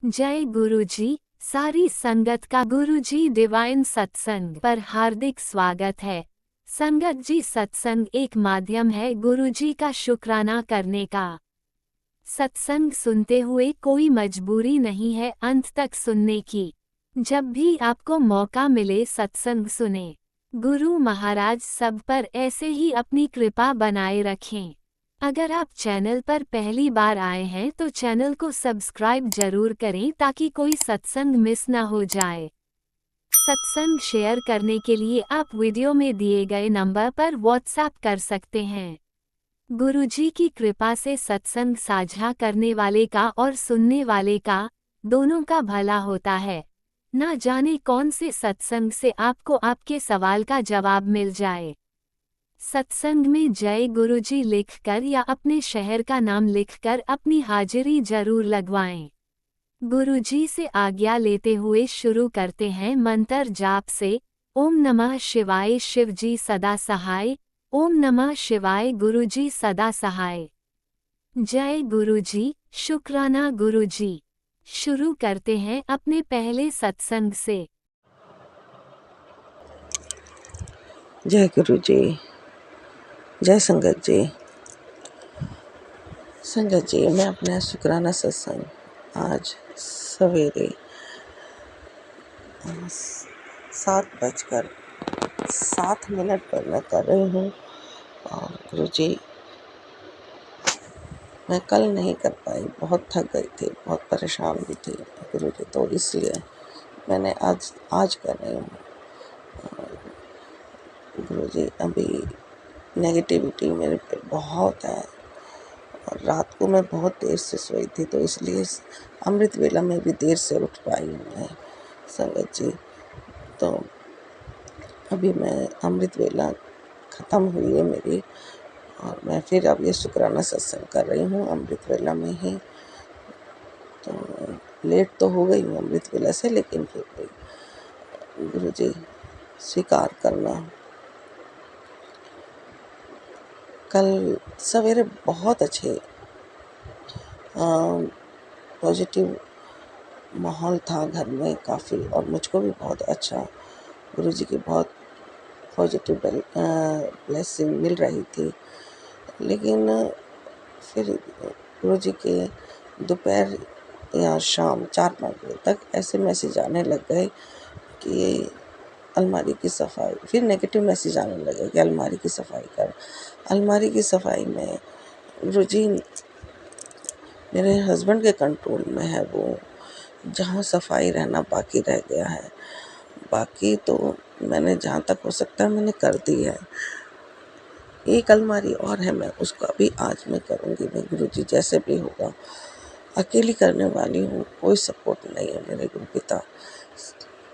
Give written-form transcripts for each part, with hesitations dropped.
जय गुरुजी। सारी संगत का गुरुजी डिवाइन सत्संग पर हार्दिक स्वागत है। संगत जी, सत्संग एक माध्यम है गुरुजी का शुक्राना करने का। सत्संग सुनते हुए कोई मजबूरी नहीं है अंत तक सुनने की। जब भी आपको मौका मिले सत्संग सुने। गुरु महाराज सब पर ऐसे ही अपनी कृपा बनाए रखें। अगर आप चैनल पर पहली बार आए हैं तो चैनल को सब्सक्राइब जरूर करें ताकि कोई सत्संग मिस ना हो जाए। सत्संग शेयर करने के लिए आप वीडियो में दिए गए नंबर पर व्हाट्सएप कर सकते हैं। गुरुजी की कृपा से सत्संग साझा करने वाले का और सुनने वाले का दोनों का भला होता है। ना जाने कौन से सत्संग से आपको आपके सवाल का जवाब मिल जाए। सत्संग में जय गुरुजी लिखकर या अपने शहर का नाम लिखकर अपनी हाजिरी जरूर लगवाएं। गुरुजी से आज्ञा लेते हुए शुरू करते हैं मंत्र जाप से। ओम नमः शिवाय शिवजी सदा सहाय। ओम नमः शिवाय गुरुजी सदा सहाय। जय गुरुजी, शुक्राना गुरुजी। शुरू करते हैं अपने पहले सत्संग से। जय गुरु जी, जय संगत जी। संगत जी, मैं अपना शुक्राना सत्संग आज सवेरे 7:07 पर मैं कर रही हूँ। और गुरु जी, मैं कल नहीं कर पाई, बहुत थक गई थी, बहुत परेशान भी थी गुरु जी, तो इसलिए मैंने आज कर रही हूँ। गुरु जी, अभी नेगेटिविटी मेरे पे बहुत है और रात को मैं बहुत देर से सोई थी, तो इसलिए अमृत वेला में भी देर से उठ पाई हूँ मैं संगत जी। तो अभी मैं अमृत वेला ख़त्म हुई है मेरी और मैं फिर अब ये शुक्राना सत्संग कर रही हूँ अमृत वेला में ही। तो लेट तो हो गई हूँ अमृत वेला से, लेकिन फिर भी गुरु जी स्वीकार करना। कल सवेरे बहुत अच्छे पॉजिटिव माहौल था घर में काफ़ी, और मुझको भी बहुत अच्छा गुरुजी की बहुत पॉजिटिव ब्लेसिंग मिल रही थी। लेकिन फिर गुरुजी के दोपहर या शाम 4-5 बजे तक ऐसे मैसेज आने लग गए कि अलमारी की सफाई, फिर नेगेटिव मैसेज आने लगे कि अलमारी की सफाई कर। अलमारी की सफाई में गुरुजी मेरे हस्बैंड के कंट्रोल में है, वो जहाँ सफाई रहना बाकी रह गया है, बाकी तो मैंने जहाँ तक हो सकता है मैंने कर दी है। एक अलमारी और है, मैं उसका भी आज मैं करूँगी। मैं गुरुजी जैसे भी होगा, अकेली करने वाली हूँ, कोई सपोर्ट नहीं है मेरे गुरु पिता,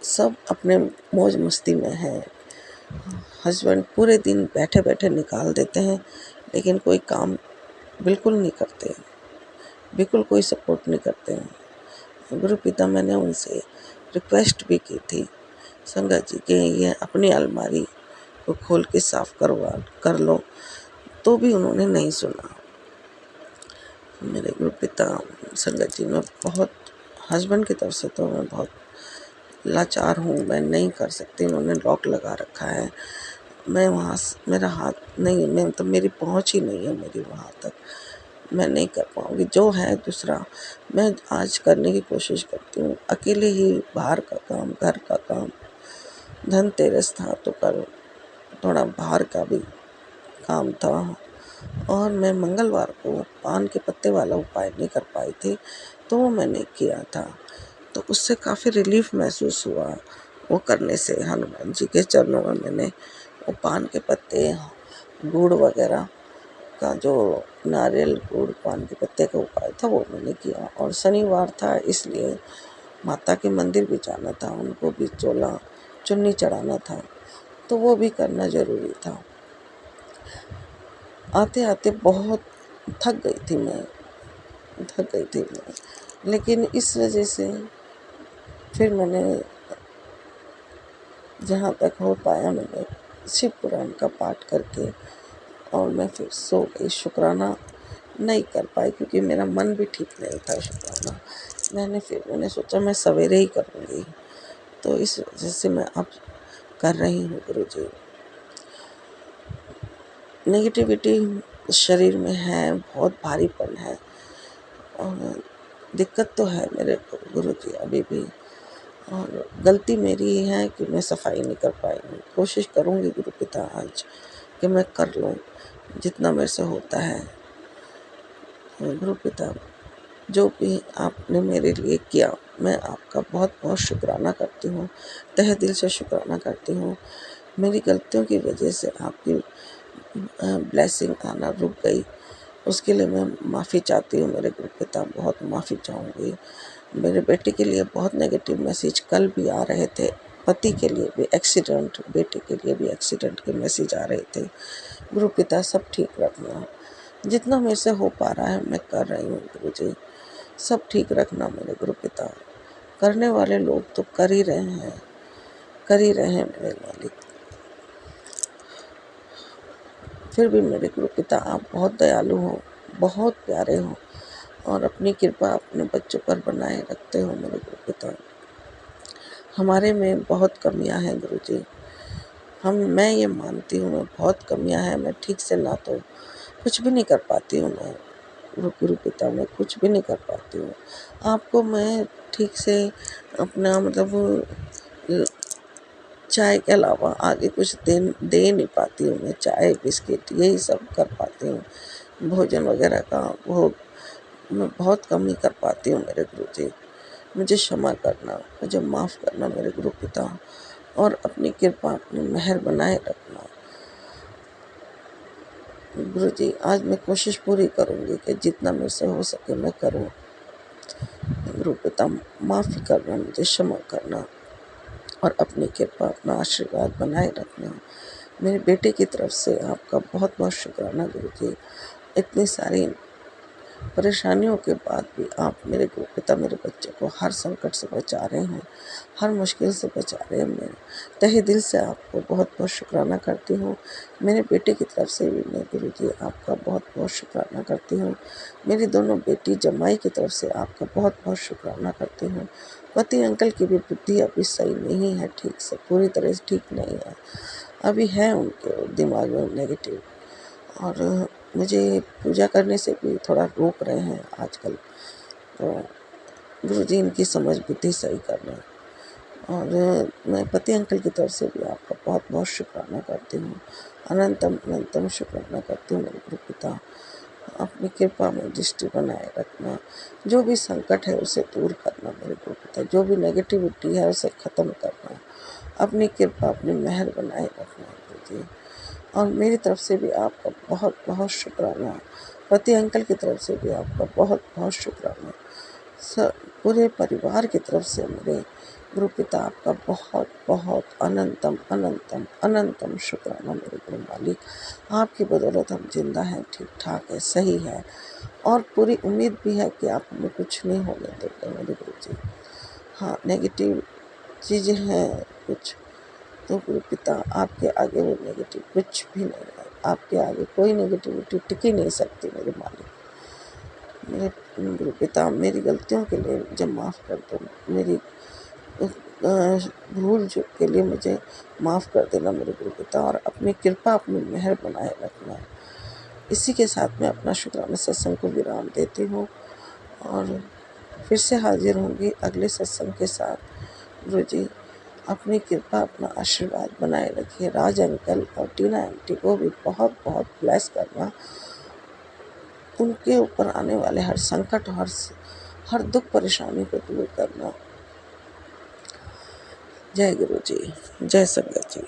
सब अपने मौज मस्ती में हैं। हस्बैंड पूरे दिन बैठे बैठे निकाल देते हैं, लेकिन कोई काम बिल्कुल नहीं करते, बिल्कुल कोई सपोर्ट नहीं करते हैं। गुरु पिता, मैंने उनसे रिक्वेस्ट भी की थी संगत जी के ये अपनी अलमारी को खोल के साफ कर लो, तो भी उन्होंने नहीं सुना। मेरे गुरु पिता संगत जी, मैं बहुत हस्बैंड की तरफ से तो मैं बहुत लाचार हूँ, मैं नहीं कर सकती। उन्होंने लॉक लगा रखा है, मैं वहाँ मेरा हाथ नहीं, मैं तो मेरी पहुँच ही नहीं है मेरी वहाँ तक, मैं नहीं कर पाऊँगी। जो है दूसरा मैं आज करने की कोशिश करती हूँ, अकेले ही बाहर का काम, घर का काम। धनतेरस था तो कल थोड़ा बाहर का भी काम था, और मैं मंगलवार को पान के पत्ते वाला उपाय नहीं कर पाई थी, तो वो मैंने किया था, तो उससे काफ़ी रिलीफ महसूस हुआ। वो करने से हनुमान जी के चरणों में मैंने वो पान के पत्ते, गुड़ वगैरह का जो नारियल गुड़ पान के पत्ते का उपाय था वो मैंने किया। और शनिवार था इसलिए माता के मंदिर भी जाना था, उनको भी चोला चुन्नी चढ़ाना था, तो वो भी करना ज़रूरी था। आते आते बहुत थक गई थी मैं, लेकिन इस वजह से फिर मैंने जहाँ तक हो पाया मैंने शिव पुराण का पाठ करके और मैं फिर सो गई। शुक्राना नहीं कर पाई क्योंकि मेरा मन भी ठीक नहीं था शुक्राना मैंने सोचा मैं सवेरे ही करूँगी, तो इस वजह से मैं अब कर रही हूँ गुरुजी। नेगेटिविटी शरीर में है, बहुत भारीपन है और दिक्कत तो है मेरे को गुरुजी अभी भी, और गलती मेरी ही है कि मैं सफाई नहीं कर पाई हूँ। कोशिश करूँगी गुरु पिता आज कि मैं कर लूँ जितना मेरे से होता है। गुरु पिता, जो भी आपने मेरे लिए किया, मैं आपका बहुत बहुत शुक्राना करती हूँ, तहे दिल से शुक्राना करती हूँ। मेरी गलतियों की वजह से आपकी ब्लेसिंग आना रुक गई, उसके लिए मैं माफ़ी चाहती हूँ मेरे गुरु पिता, बहुत माफ़ी चाहूँगी। मेरे बेटे के लिए बहुत नेगेटिव मैसेज कल भी आ रहे थे, पति के लिए भी एक्सीडेंट, बेटे के लिए भी एक्सीडेंट के मैसेज आ रहे थे। गुरु पिता सब ठीक रखना, जितना मेरे से हो पा रहा है मैं कर रही हूँ गुरु जी, सब ठीक रखना मेरे गुरु पिता। करने वाले लोग तो कर ही रहे हैं, कर ही रहे हैं मेरे मालिक। फिर भी मेरे गुरु पिता आप बहुत दयालु हो, बहुत प्यारे हो और अपनी कृपा अपने बच्चों पर बनाए रखते हो मेरे गुरु पिता। हमारे में बहुत कमियां हैं गुरु जी, मैं ये मानती हूँ मैं बहुत कमियां हैं। मैं ठीक से ना तो कुछ भी नहीं कर पाती हूँ, मैं गुरु पिता मैं कुछ भी नहीं कर पाती हूँ। आपको मैं ठीक से अपना मतलब चाय के अलावा आगे कुछ दे नहीं पाती हूँ। मैं चाय बिस्किट यही सब कर पाती हूँ, भोजन वगैरह का वो मैं बहुत कम ही कर पाती हूँ मेरे गुरु जी। मुझे क्षमा करना, मुझे माफ़ करना मेरे गुरु पिता, और अपनी कृपा अपनी मेहर बनाए रखना गुरु जी। आज मैं कोशिश पूरी करूँगी कि जितना मेरे से हो सके मैं करूँ। गुरु पिता माफ़ी करना, मुझे क्षमा करना और अपनी कृपा अपना आशीर्वाद बनाए रखना। मेरे बेटे की तरफ से आपका बहुत बहुत शुक्राना गुरु जी। इतनी सारी परेशानियों के बाद भी आप मेरे गुरु पिता मेरे बच्चे को हर संकट से बचा रहे हैं, हर मुश्किल से बचा रहे हैं। मैं तहे दिल से आपको बहुत बहुत शुक्राना करती हूँ। मेरे बेटे की तरफ से भी मैं गुरु जी आपका बहुत बहुत शुक्राना करती हूँ। मेरी दोनों बेटी जमाई की तरफ से आपका बहुत बहुत शुक्राना करती हूँ। पति अंकल की भी बुद्धि अभी सही नहीं है, ठीक से पूरी तरह से ठीक नहीं है, अभी है उनके दिमाग में नेगेटिव, और मुझे पूजा करने से भी थोड़ा रोक रहे हैं आजकल। तो गुरु जी इनकी समझ बुद्धि सही करना। और मैं पति अंकल की तरफ से भी आपका बहुत बहुत शुक्राना करती हूँ, अनंतम अनंतम शुक्राना करती हूँ मेरे गुरु पिता। अपनी कृपा में दृष्टि बनाए रखना, जो भी संकट है उसे दूर करना मेरे गुरु पिता, जो भी नेगेटिविटी है उसे ख़त्म करना, अपनी कृपा अपनी मेहर बनाए रखना गुरु जी। और मेरी तरफ से भी आपका बहुत बहुत शुक्राना, पति अंकल की तरफ से भी आपका बहुत बहुत शुक्राना, पूरे परिवार की तरफ से मेरे गुरु पिता आपका बहुत बहुत अनंतम अनंतम अनंतम शुक्राना मेरे गुरु मालिक। आपकी बदौलत हम जिंदा हैं, ठीक ठाक है, सही है, और पूरी उम्मीद भी है कि आप हमें कुछ नहीं होने देंगे मेरे गुरु जी। हाँ, नेगेटिव चीज़ें हैं कुछ, तो गुरु पिता आपके आगे वो नेगेटिव कुछ भी नहीं है, आपके आगे कोई नेगेटिविटी टिक ही नहीं सकती मेरे मालिक। मेरे गुरु पिता मेरी गलतियों के लिए मुझे माफ़ कर दो, मेरी भूल चूक के लिए मुझे माफ़ कर देना मेरे गुरु पिता, और अपनी कृपा अपनी मेहर बनाए रखना। इसी के साथ मैं अपना शुक्राना सत्संग को विराम देती हूँ और फिर से हाजिर होंगी अगले सत्संग के साथ। गुरु जी अपनी कृपा अपना आशीर्वाद बनाए रखिए। राज अंकल और टीना आंटी को भी बहुत बहुत ब्लेस करना, उनके ऊपर आने वाले हर संकट हर दुख परेशानी को दूर करना। जय गुरु जी, जय संगत जी।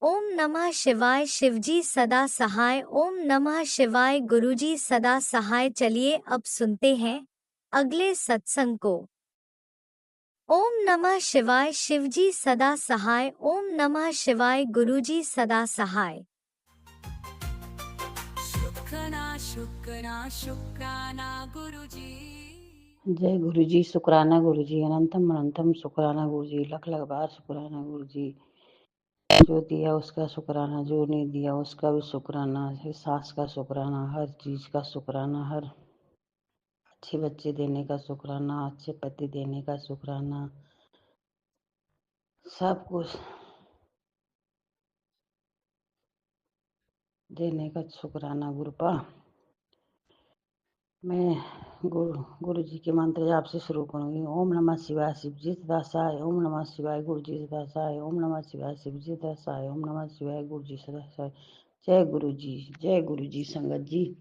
ओम नमः शिवाय। शिवजी सदा सहाय। ओम नमः शिवाय। गुरुजी सदा सहाय। चलिए अब सुनते हैं अगले सत्संग को। ओम नमः शिवाय। शिवजी सदा सहाय। ओम नमः शिवाय। गुरुजी सदा सहाय। शुक्राना गुरुजी। जय गुरु जी, शुक्राना गुरु जी, अनंतम अनंतम शुक्राना गुरु जी, लख लख बार शुक्राना गुरु जी। जो दिया उसका शुक्राना, जो नहीं दिया उसका भी शुक्राना, सास का शुक्राना, हर चीज़ का शुक्राना, हर अच्छे बच्चे देने का शुक्राना, अच्छे पति देने का शुक्राना, सब कुछ देने का शुक्राना गुरुपा। मैं गुरु जी के मंत्र जाप से शुरू करूंगी। ओम नमः शिवाय शिव जी सदासाय, ओम नमः शिवाय गुरु जी सदासाय, ओम नमः शिवाय शिव जी सदासाय, ओम नमः शिवाय गुरु जी सदासाय। जय गुरु जी, जय गुरु जी। संगत जी,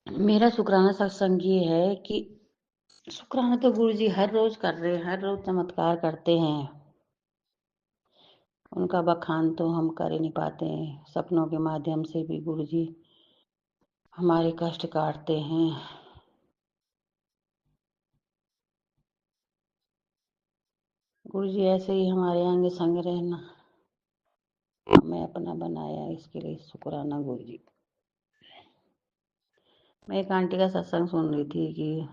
मेरा शुक्राना सत्संग ये है कि शुक्राना तो गुरु जी हर रोज कर रहे हैं, हर रोज चमत्कार करते हैं। उनका बखान तो हम कर ही नहीं पाते हैं। सपनों के माध्यम से भी गुरु जी हमारे कष्ट काटते हैं। गुरु जी ऐसे ही हमारे अंग संग रहना हमें अपना बनाया, इसके लिए शुक्राना गुरु जी। मैं एक आंटी का सत्संग सुन रही थी कि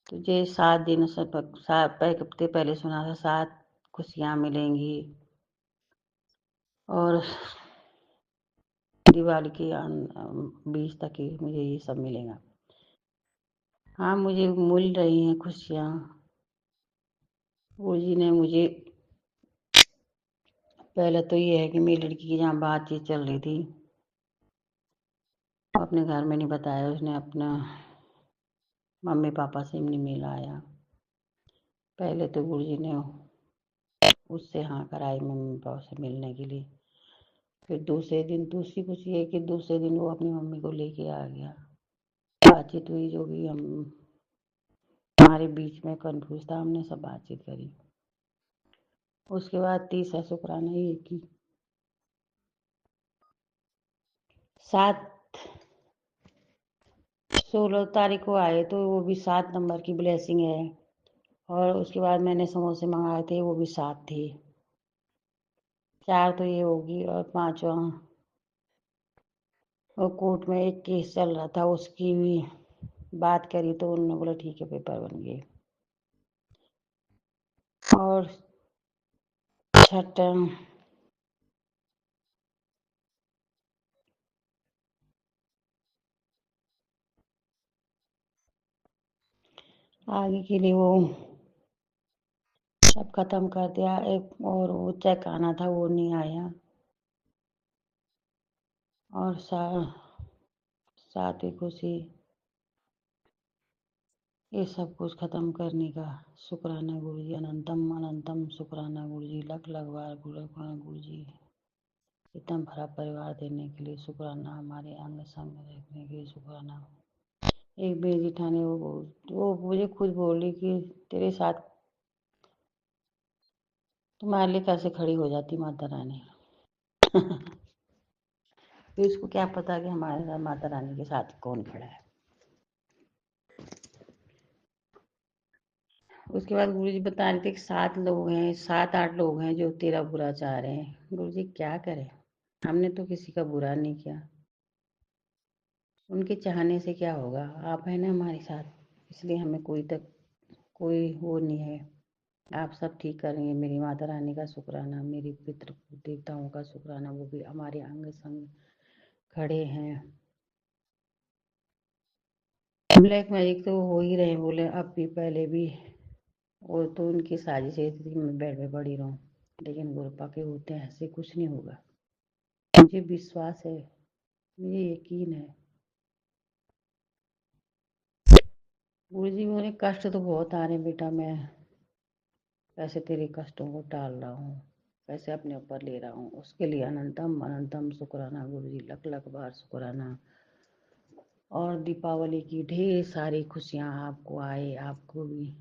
तुझे 7 दिन से एक हफ्ते पहले सुना था 7 खुशियाँ मिलेंगी और दिवाली की 20 तक ही मुझे ये सब मिलेगा। हाँ, मुझे मिल रही हैं खुशियाँ। गुरु जी ने मुझे पहले तो ये है कि मेरी लड़की की जहाँ बातचीत चल रही थी, अपने घर में नहीं बताया। उसने अपना मम्मी पापा से नहीं मिलाया। पहले तो गुरु जी ने उससे हाँ कराई मम्मी पापा से मिलने के लिए। फिर दूसरे दिन दूसरी खुशी है कि दूसरे दिन वो अपनी मम्मी को लेके आ गया। बातचीत हुई, जो भी हमारे बीच में कंफ्यूज था, हमने सब बातचीत करी। उसके बाद तीसरा शुक्राना ये कि 16 तारीख को आए तो वो भी 7 नंबर की ब्लेसिंग है। और उसके बाद मैंने समोसे मंगाए थे, वो भी 7 थे। 4 तो ये होगी और 5वां और कोर्ट में एक केस चल रहा था, उसकी भी बात करी तो उन्होंने बोला ठीक है, पेपर बन गए। और छठा आगे के लिए वो सब खत्म कर दिया। एक और वो चेक आना था, वो नहीं आया। और साथ ही खुशी ये सब कुछ खत्म करने का शुक्राना गुरु जी। अनंतम अनंतम शुक्राना गुरु जी। लख लख बार गुरु जी। इतना भरा परिवार देने के लिए शुक्राना। हमारे अंग संग रखने के लिए शुक्राना। एक मेरी जिठानी वो मुझे खुद बोली कि तेरे साथ तुम्हारे लिए कैसे खड़ी हो जाती माता रानी। तो इसको क्या पता कि हमारे साथ माता रानी के साथ कौन खड़ा है। उसके बाद गुरु जी बता रहे थे कि 7 लोग हैं, 7-8 लोग हैं जो तेरा बुरा चाह रहे हैं। गुरु जी क्या करें, हमने तो किसी का बुरा नहीं किया। उनके चाहने से क्या होगा, आप है ना हमारे साथ, इसलिए हमें कोई वो नहीं है। आप सब ठीक करेंगे। मेरी माता रानी का शुक्राना, मेरी पितृ देवताओं का शुक्राना, वो भी हमारे अंग संग खड़े हैं। ब्लैक मैजिक तो हो ही रहे बोले, अब भी पहले भी। वो तो उनकी साजिश थी कि मैं बेड में पड़ी रहूं, लेकिन गुरुपा के होते हैं ऐसे कुछ नहीं होगा। मुझे विश्वास है, मुझे यकीन है। गुरु जी बोले कष्ट तो बहुत आ रहे बेटा, मैं कैसे तेरे कष्टों को टाल रहा हूँ, कैसे अपने ऊपर ले रहा हूँ। उसके लिए अनंतम अनंतम शुक्राना गुरु जी। लख लख बार शुक्राना। और दीपावली की ढेर सारी खुशियाँ आपको आए, आपको भी।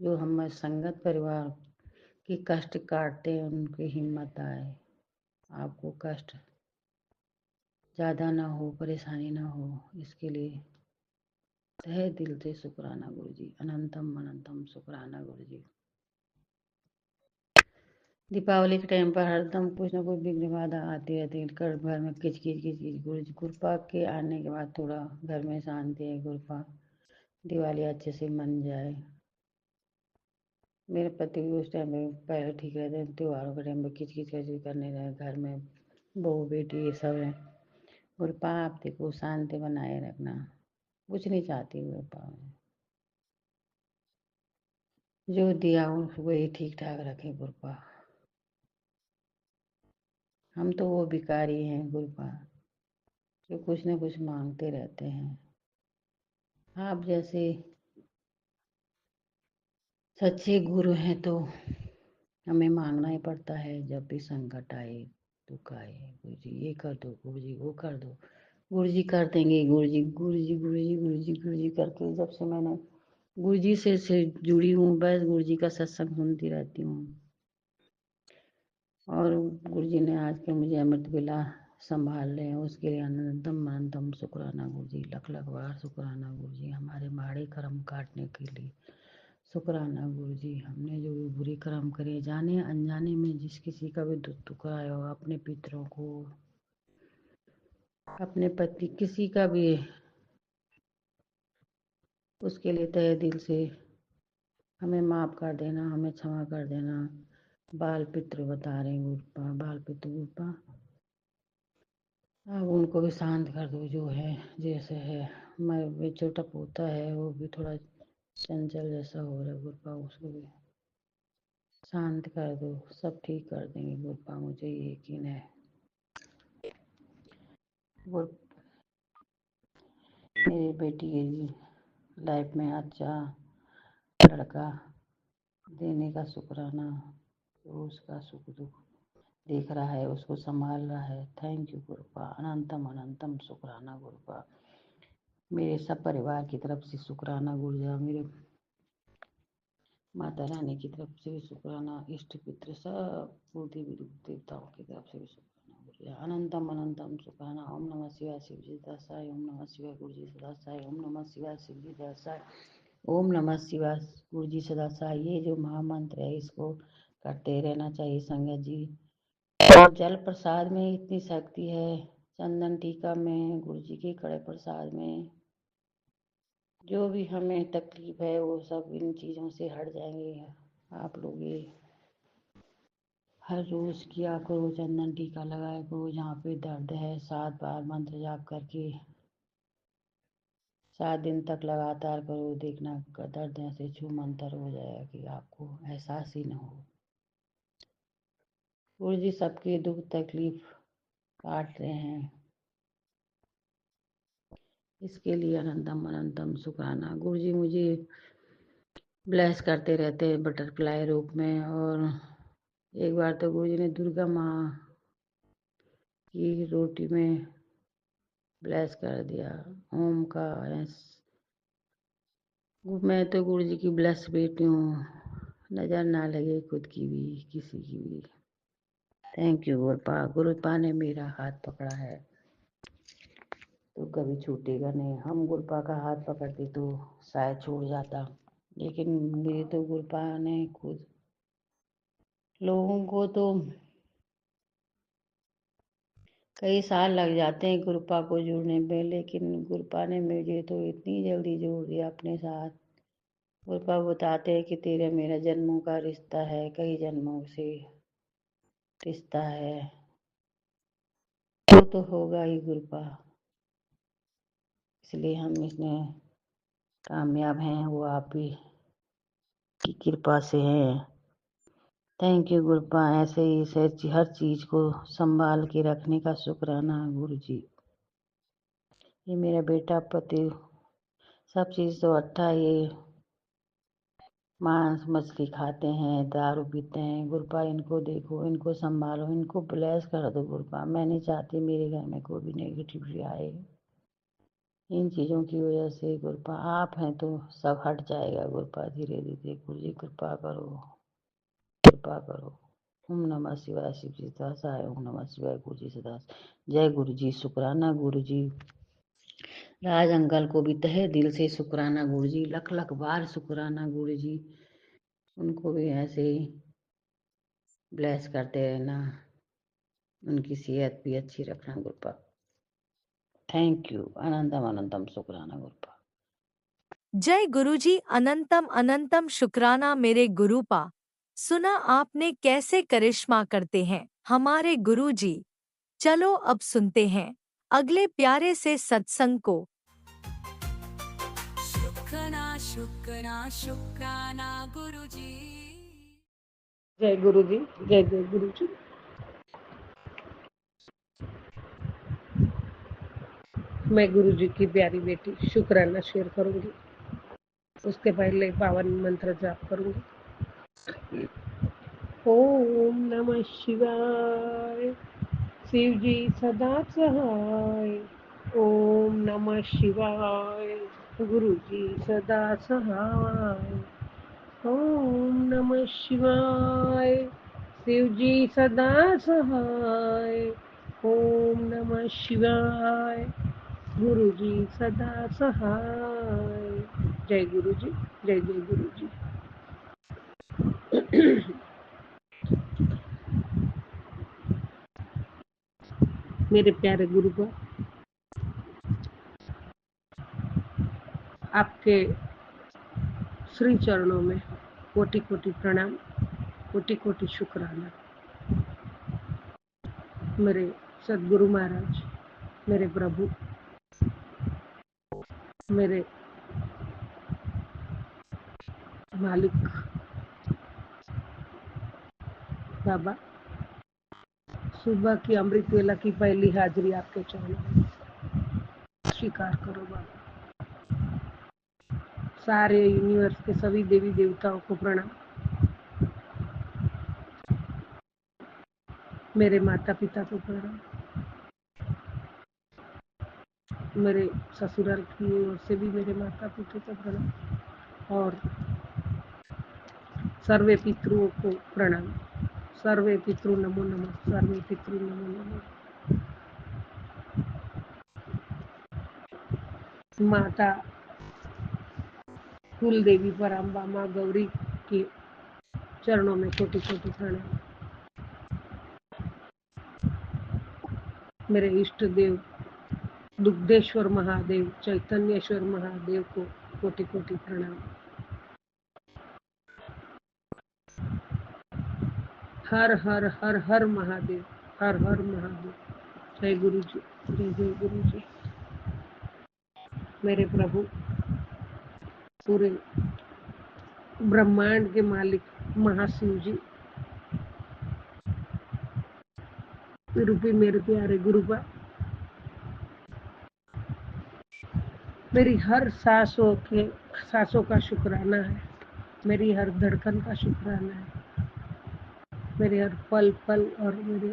जो हम संगत परिवार की कष्ट काटते हैं उनकी हिम्मत आए, आपको कष्ट ज़्यादा ना हो, परेशानी ना हो, इसके लिए तहे दिल से शुक्राना गुरु जी। अनंतम अनंतम शुक्राना गुरु जी। दीपावली के टाइम पर हरदम कुछ ना कुछ विघ्न बाधा आती रहती है। घर में किच किच किच किच। गुरु जी कृपा के आने के बाद थोड़ा घर में शांति है। कृपा दिवाली अच्छे से मन जाए। मेरे पति भी उस टाइम में पहले ठीक रहते हैं, त्योहारों के टाइम में किच किच करने रहे, घर में बहू बेटी ये सब है। गुरपा आप देखो शांति बनाए रखना, कुछ नहीं चाहती गुरपा में, जो दिया हूँ वही ठीक ठाक रखे गुरपा। हम तो वो भिखारी हैं गुरपा, जो कुछ न कुछ मांगते रहते हैं। आप जैसे सच्चे गुरु हैं तो हमें मांगना ही पड़ता है, जब भी संकट आए दुख आए, गुरु जी ये कर दो, गुरु जी वो कर दो, गुरु जी कर देंगे, गुरु जी गुरु जी गुरु जी गुरु जी गुरु जी करके जब से मैंने गुरु जी से जुड़ी हूँ, बस गुरु जी का सत्संग सुनती रहती हूँ। और गुरु जी ने आज के मुझे अमृत वेला संभाल ले, उसके लिए अनंतम अनंतम शुक्राना गुरु जी, लख लख बार शुक्राना गुरु जी, हमारे माड़े कर्म काटने के लिए शुक्राना गुरु जी। हमने जो भी बुरे कर्म करे, जाने अनजाने में जिस किसी का भी दुख दुखाया हो, अपने पितरों को, अपने पति, किसी का भी, उसके लिए तहे दिल से हमें माफ कर देना, हमें क्षमा कर देना। बाल पितृ बता रहे गुरपा, बाल पितृ गुरपा अब उनको भी शांत कर दो, जो है जैसे है। मैं छोटा पोता है, वो भी थोड़ा चंचल जैसा हो रहा है गुरपा, उसको भी शांत कर दो, सब ठीक कर देंगे गुरपा, मुझे यकीन है। गुर मेरी बेटी की लाइफ में अच्छा लड़का देने का शुक्राना, वो उसका सुख दुख देख रहा है, उसको संभाल रहा है। थैंक यू गुरपा, अनंतम अनंतम शुक्राना गुरपा। मेरे सब परिवार की तरफ से शुक्राना गुरुजा, मेरे माता रानी की तरफ से भी शुक्राना, इष्ट पितृ सब देवी देवताओं की तरफ से भी शुक्राना गुरुजा, अनंतम अनंतम शुक्राना। ओम नमः शिवाय शिव जी दासाय, ओम नमः शिवाय गुरु जी सदासाय, ओम नमः शिवाय शिव जी दासाय, ओम नमः शिवाय गुरु जी सदासाय। ये जो महामंत्र है इसको करते रहना चाहिए संगत जी। और जल प्रसाद में इतनी शक्ति है, चंदन टीका में, गुरु जी के कड़े प्रसाद में, जो भी हमें तकलीफ है वो सब इन चीज़ों से हट जाएंगे। आप लोग ये हर रोज किया करो, चंदन टीका लगाया करो, जहाँ पे दर्द है 7 बार मंत्र जाप करके 7 दिन तक लगातार करो, देखना दर्द ऐसे छूमंतर हो जाएगा कि आपको एहसास ही न हो। गुरु जी सबकी दुख तकलीफ काट रहे हैं, इसके लिए अनंतम अनंतम शुक्राना। गुरु जी मुझे ब्लेस करते रहते हैं बटरफ्लाई रूप में। और एक बार तो गुरु जी ने दुर्गा माँ की रोटी में ब्लेस कर दिया, ओम का एस। मैं तो गुरु जी की ब्लेस बेटी हूँ, नजर ना लगे खुद की भी किसी की भी। थैंक यू गुरुपा, गुरुपा ने मेरा हाथ पकड़ा है तो कभी छूटेगा नहीं। हम गुरुपा का हाथ पकड़ते तो शायद छूट जाता, लेकिन मेरे तो गुरुपा ने खुद, लोगों को तो कई साल लग जाते हैं गुरुपा को जुड़ने में, लेकिन गुरुपा ने मुझे तो इतनी जल्दी जोड़ दिया अपने साथ। गुरुपा बताते हैं कि तेरा मेरा जन्मों का रिश्ता है, कई जन्मों से रिश्ता है, वो तो होगा ही गुरुपा, इसलिए हम इसमें कामयाब हैं, वो आप ही की कृपा से हैं। थैंक यू गुरुपा, ऐसे ही हर चीज को संभाल के रखने का शुक्राना गुरु जी। ये मेरा बेटा पति सब चीज़ तो अच्छा, ये मांस मछली खाते हैं, दारू पीते हैं, गुरुपा इनको देखो, इनको संभालो, इनको ब्लेस कर दो गुरुपा। मैं नहीं चाहती मेरे घर में कोई भी नेगेटिविटी आए इन चीज़ों की वजह से। गुरुपा आप हैं तो सब हट जाएगा गुरुपा, धीरे धीरे। गुरु जी कृपा करो, कृपा करो। ओम नमः शिवाय शिव जी दासाय, ओम नमः शिवाय गुरु जी सदास। जय गुरु जी, शुक्राना गुरु जी। राज अंकल को भी तहे दिल से शुक्राना गुरु जी, लख लख बार शुक्राना गुरु जी। उनको भी ऐसे ही ब्लेस करते रहना, उनकी सेहत भी अच्छी रखना गुरुपा। थैंक यू, अनंतम अनंतम शुक्राना गुरुपा। जय गुरुजी, अनंतम अनंतम शुक्राना मेरे गुरुपा। सुना आपने कैसे करिश्मा करते हैं हमारे गुरुजी। चलो अब सुनते हैं अगले प्यारे से सत्संग को। शुक्राना शुक्राना शुक्राना गुरुजी। जय गुरु जी, जय जय गुरु जी। मैं गुरु जी की प्यारी बेटी शुक्राना शेयर करूंगी। उसके पहले पावन मंत्र जाप करूंगी। ओम नमः शिवाय, शिव जी सदा सहाय। ओम नमः शिवाय, गुरु जी सदा सहाय। ओम नमः शिवाय, शिव जी सदा सहाय। ओम नमः शिवाय, गुरु जी सदा सहाय। जय गुरु जी, जय जय गुरु जी। मेरे प्यारे गुरु को आपके श्री चरणों में कोटि कोटि प्रणाम, कोटि कोटि शुक्राना। मेरे सदगुरु महाराज, मेरे प्रभु, मेरे मालिक बाबा, सुबह की अमृत वेला की पहली हाजिरी आपके चरणों में स्वीकार करो बाबा। सारे यूनिवर्स के सभी देवी देवताओं को प्रणाम। मेरे माता पिता को प्रणाम, मेरे ससुराल की ओर से भी मेरे माता पिता को प्रणाम, और सर्वे पितृओं को प्रणाम। सर्वे पितृ नमो नमः, सर्वे पितृ नमो नमः। माता कुल देवी पराम्बा माँ गौरी के चरणों में कोटि कोटि प्रणाम। मेरे इष्ट देव दुग्धेश्वर महादेव, चैतन्येश्वर महादेव को कोटि कोटि प्रणाम। हर हर हर हर महादेव, हर हर महादेव। जय गुरु जी, जय जय गुरु जी। मेरे प्रभु, पूरे ब्रह्मांड के मालिक महाशिव जी रूपी मेरे प्यारे गुरुपा, मेरी हर सांसों का शुक्राना है। मेरी हर धड़कन का शुक्राना है। मेरे हर पल पल और मेरे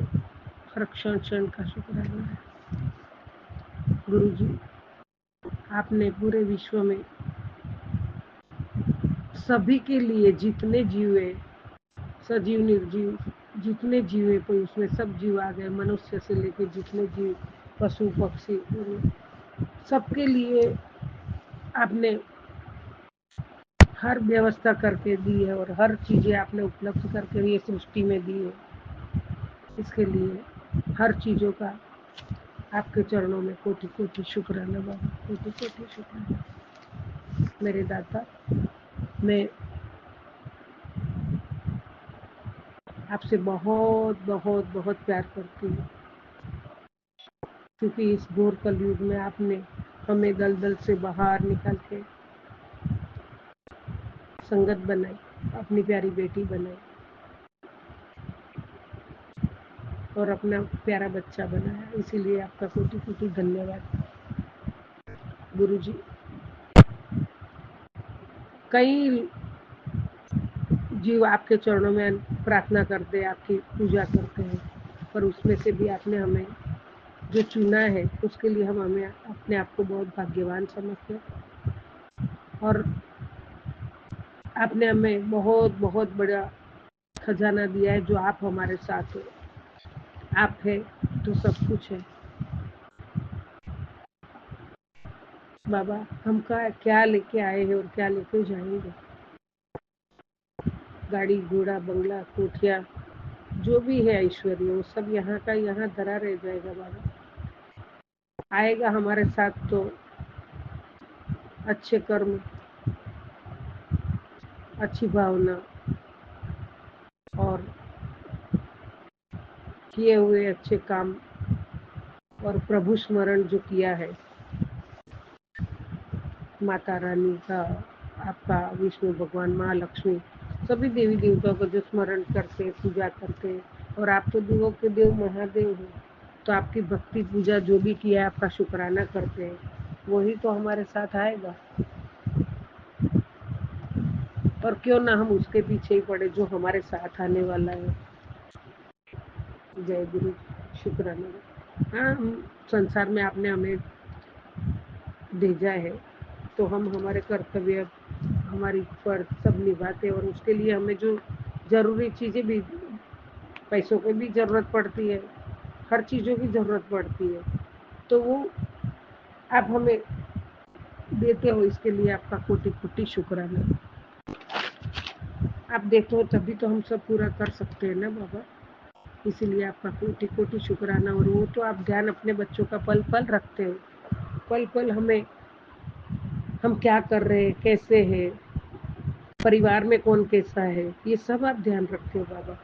हर क्षण क्षण का शुक्राना है। गुरु जी, आपने पूरे विश्व में सभी के लिए जितने जीवे, सजीव निर्जीव जितने जीवे, तो उसमें सब जीव आ गए, मनुष्य से लेकर जितने जीव, पशु पक्षी, सबके लिए आपने हर व्यवस्था करके दी है और हर चीजें आपने उपलब्ध करके ये सृष्टि में दी है। इसके लिए हर चीजों का आपके चरणों में कोटि कोटि शुक्राना बाबा, कोटि कोटि शुक्राना। मेरे दाता, मैं आपसे बहुत बहुत बहुत प्यार करती हूँ, क्योंकि इस घोर कलयुग में आपने हमें दलदल से बाहर निकाल के संगत बनाई, अपनी प्यारी बेटी बनाई और अपना प्यारा बच्चा बनाया। इसीलिए आपका कोटि कोटि धन्यवाद गुरु जी। कई जीव आपके चरणों में प्रार्थना करते, आपकी पूजा करते हैं, पर उसमें से भी आपने हमें जो चुना है, उसके लिए हम हमें अपने आप को बहुत भाग्यवान समझते हैं। और आपने हमें बहुत बहुत बड़ा खजाना दिया है, जो आप हमारे साथ हो। आप है तो सब कुछ है बाबा। हम क्या लेके आए हैं और क्या लेके जाएंगे, गाड़ी घोड़ा बंगला कोठिया जो भी है ऐश्वर्य, वो सब यहाँ का यहाँ धरा रह जाएगा बाबा। आएगा हमारे साथ तो अच्छे कर्म, अच्छी भावना और किए हुए अच्छे काम और प्रभु स्मरण जो किया है, माता रानी का, आपका विष्णु भगवान, माँ लक्ष्मी, सभी देवी देवताओं को जो स्मरण करते, पूजा करते, और आप तो देवों के देव महादेव हो, तो आपकी भक्ति पूजा जो भी किया है आपका शुक्राना करते हैं, वही तो हमारे साथ आएगा। और क्यों ना हम उसके पीछे ही पड़े जो हमारे साथ आने वाला है। जय गुरु, शुक्राना। हाँ, हम संसार में आपने हमें भेजा है, तो हम हमारे कर्तव्य, हमारी फर्ज सब निभाते हैं, और उसके लिए हमें जो जरूरी चीजें भी, पैसों की भी जरूरत पड़ती है, हर चीजों की जरूरत पड़ती है, तो वो आप हमें देते हो, इसके लिए आपका कोटि कोटि शुक्राना। आप देते हो तभी तो हम सब पूरा कर सकते हैं ना बाबा, इसीलिए आपका कोटि कोटि शुक्राना। और वो तो आप ध्यान अपने बच्चों का पल पल रखते हो, पल पल हमें, हम क्या कर रहे हैं, कैसे है, परिवार में कौन कैसा है, ये सब आप ध्यान रखते हो बाबा,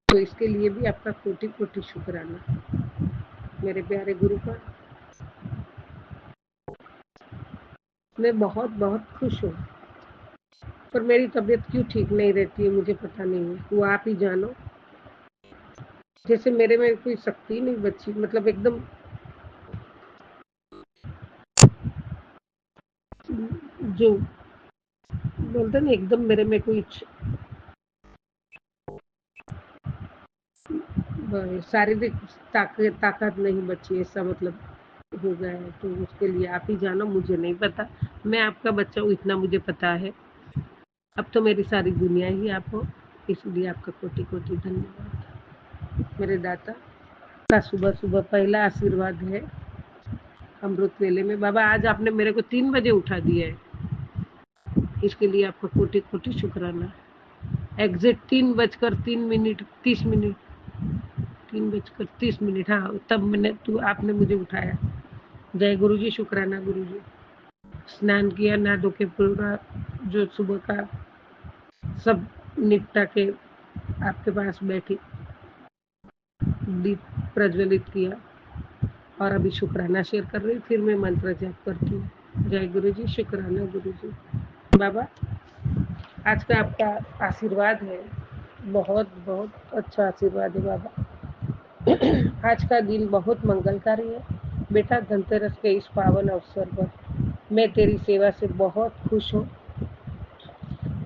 तो इसके लिए भी आपका कोटि कोटि शुक्राना मेरे प्यारे गुरु का। मैं बहुत बहुत खुश हूँ, पर मेरी तबीयत क्यों ठीक नहीं रहती है मुझे पता नहीं है, वो आप ही जानो। जैसे मेरे में कोई शक्ति नहीं बची, मतलब एकदम जो बोलते ना, एकदम मेरे में कोई शारीरिक ताकत नहीं बची, ऐसा मतलब हो गया है, तो उसके लिए आप ही जानो, मुझे नहीं पता। मैं आपका बच्चा हूँ, इतना मुझे पता है। अब तो मेरी सारी दुनिया ही आप हो, इसलिए आपका कोटि कोटि धन्यवाद मेरे दाता का। सुबह सुबह पहला आशीर्वाद है अमृत वेले में बाबा, आज आपने मेरे को 3 बजे उठा दिया है, इसके लिए आपका कोटि कोटि शुक्राना। एग्जैक्ट 3:03 30 मिनट, 3:30, हाँ, तब आपने मुझे उठाया। जय गुरु जी, शुक्राना गुरु जी। स्नान किया, नहा धो के पूरा जो सुबह का सब निपटा के आपके पास बैठी, दीप प्रज्वलित किया, और अभी शुक्राना शेयर कर रही, फिर मैं मंत्र जाप करती हूँ। जय गुरु जी, शुक्राना गुरु जी। बाबा, आज का आपका आशीर्वाद है, बहुत बहुत अच्छा आशीर्वाद है बाबा। आज का दिन बहुत मंगलकारी है बेटा। धनतेरस के इस पावन अवसर पर मैं तेरी सेवा से बहुत खुश हूँ।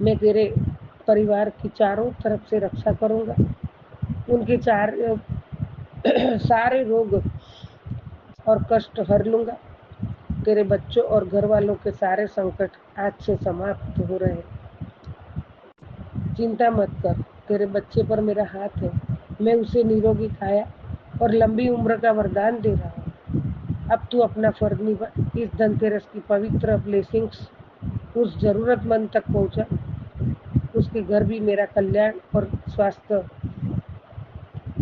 मैं तेरे परिवार की चारों तरफ से रक्षा करूँगा, उनके सारे रोग और कष्ट हर लूँगा। तेरे बच्चों और घर वालों के सारे संकट आज से समाप्त हो रहे हैं। चिंता मत कर, तेरे बच्चे पर मेरा हाथ है, मैं उसे निरोगी काया और लंबी उम्र का वरदान दे रहा हूँ। अब तू अपना फर्ज निभा। इस धनतेरस की पवित्र ब्लेसिंग्स उस जरूरतमंद तक पहुँचा, उसके घर भी मेरा कल्याण और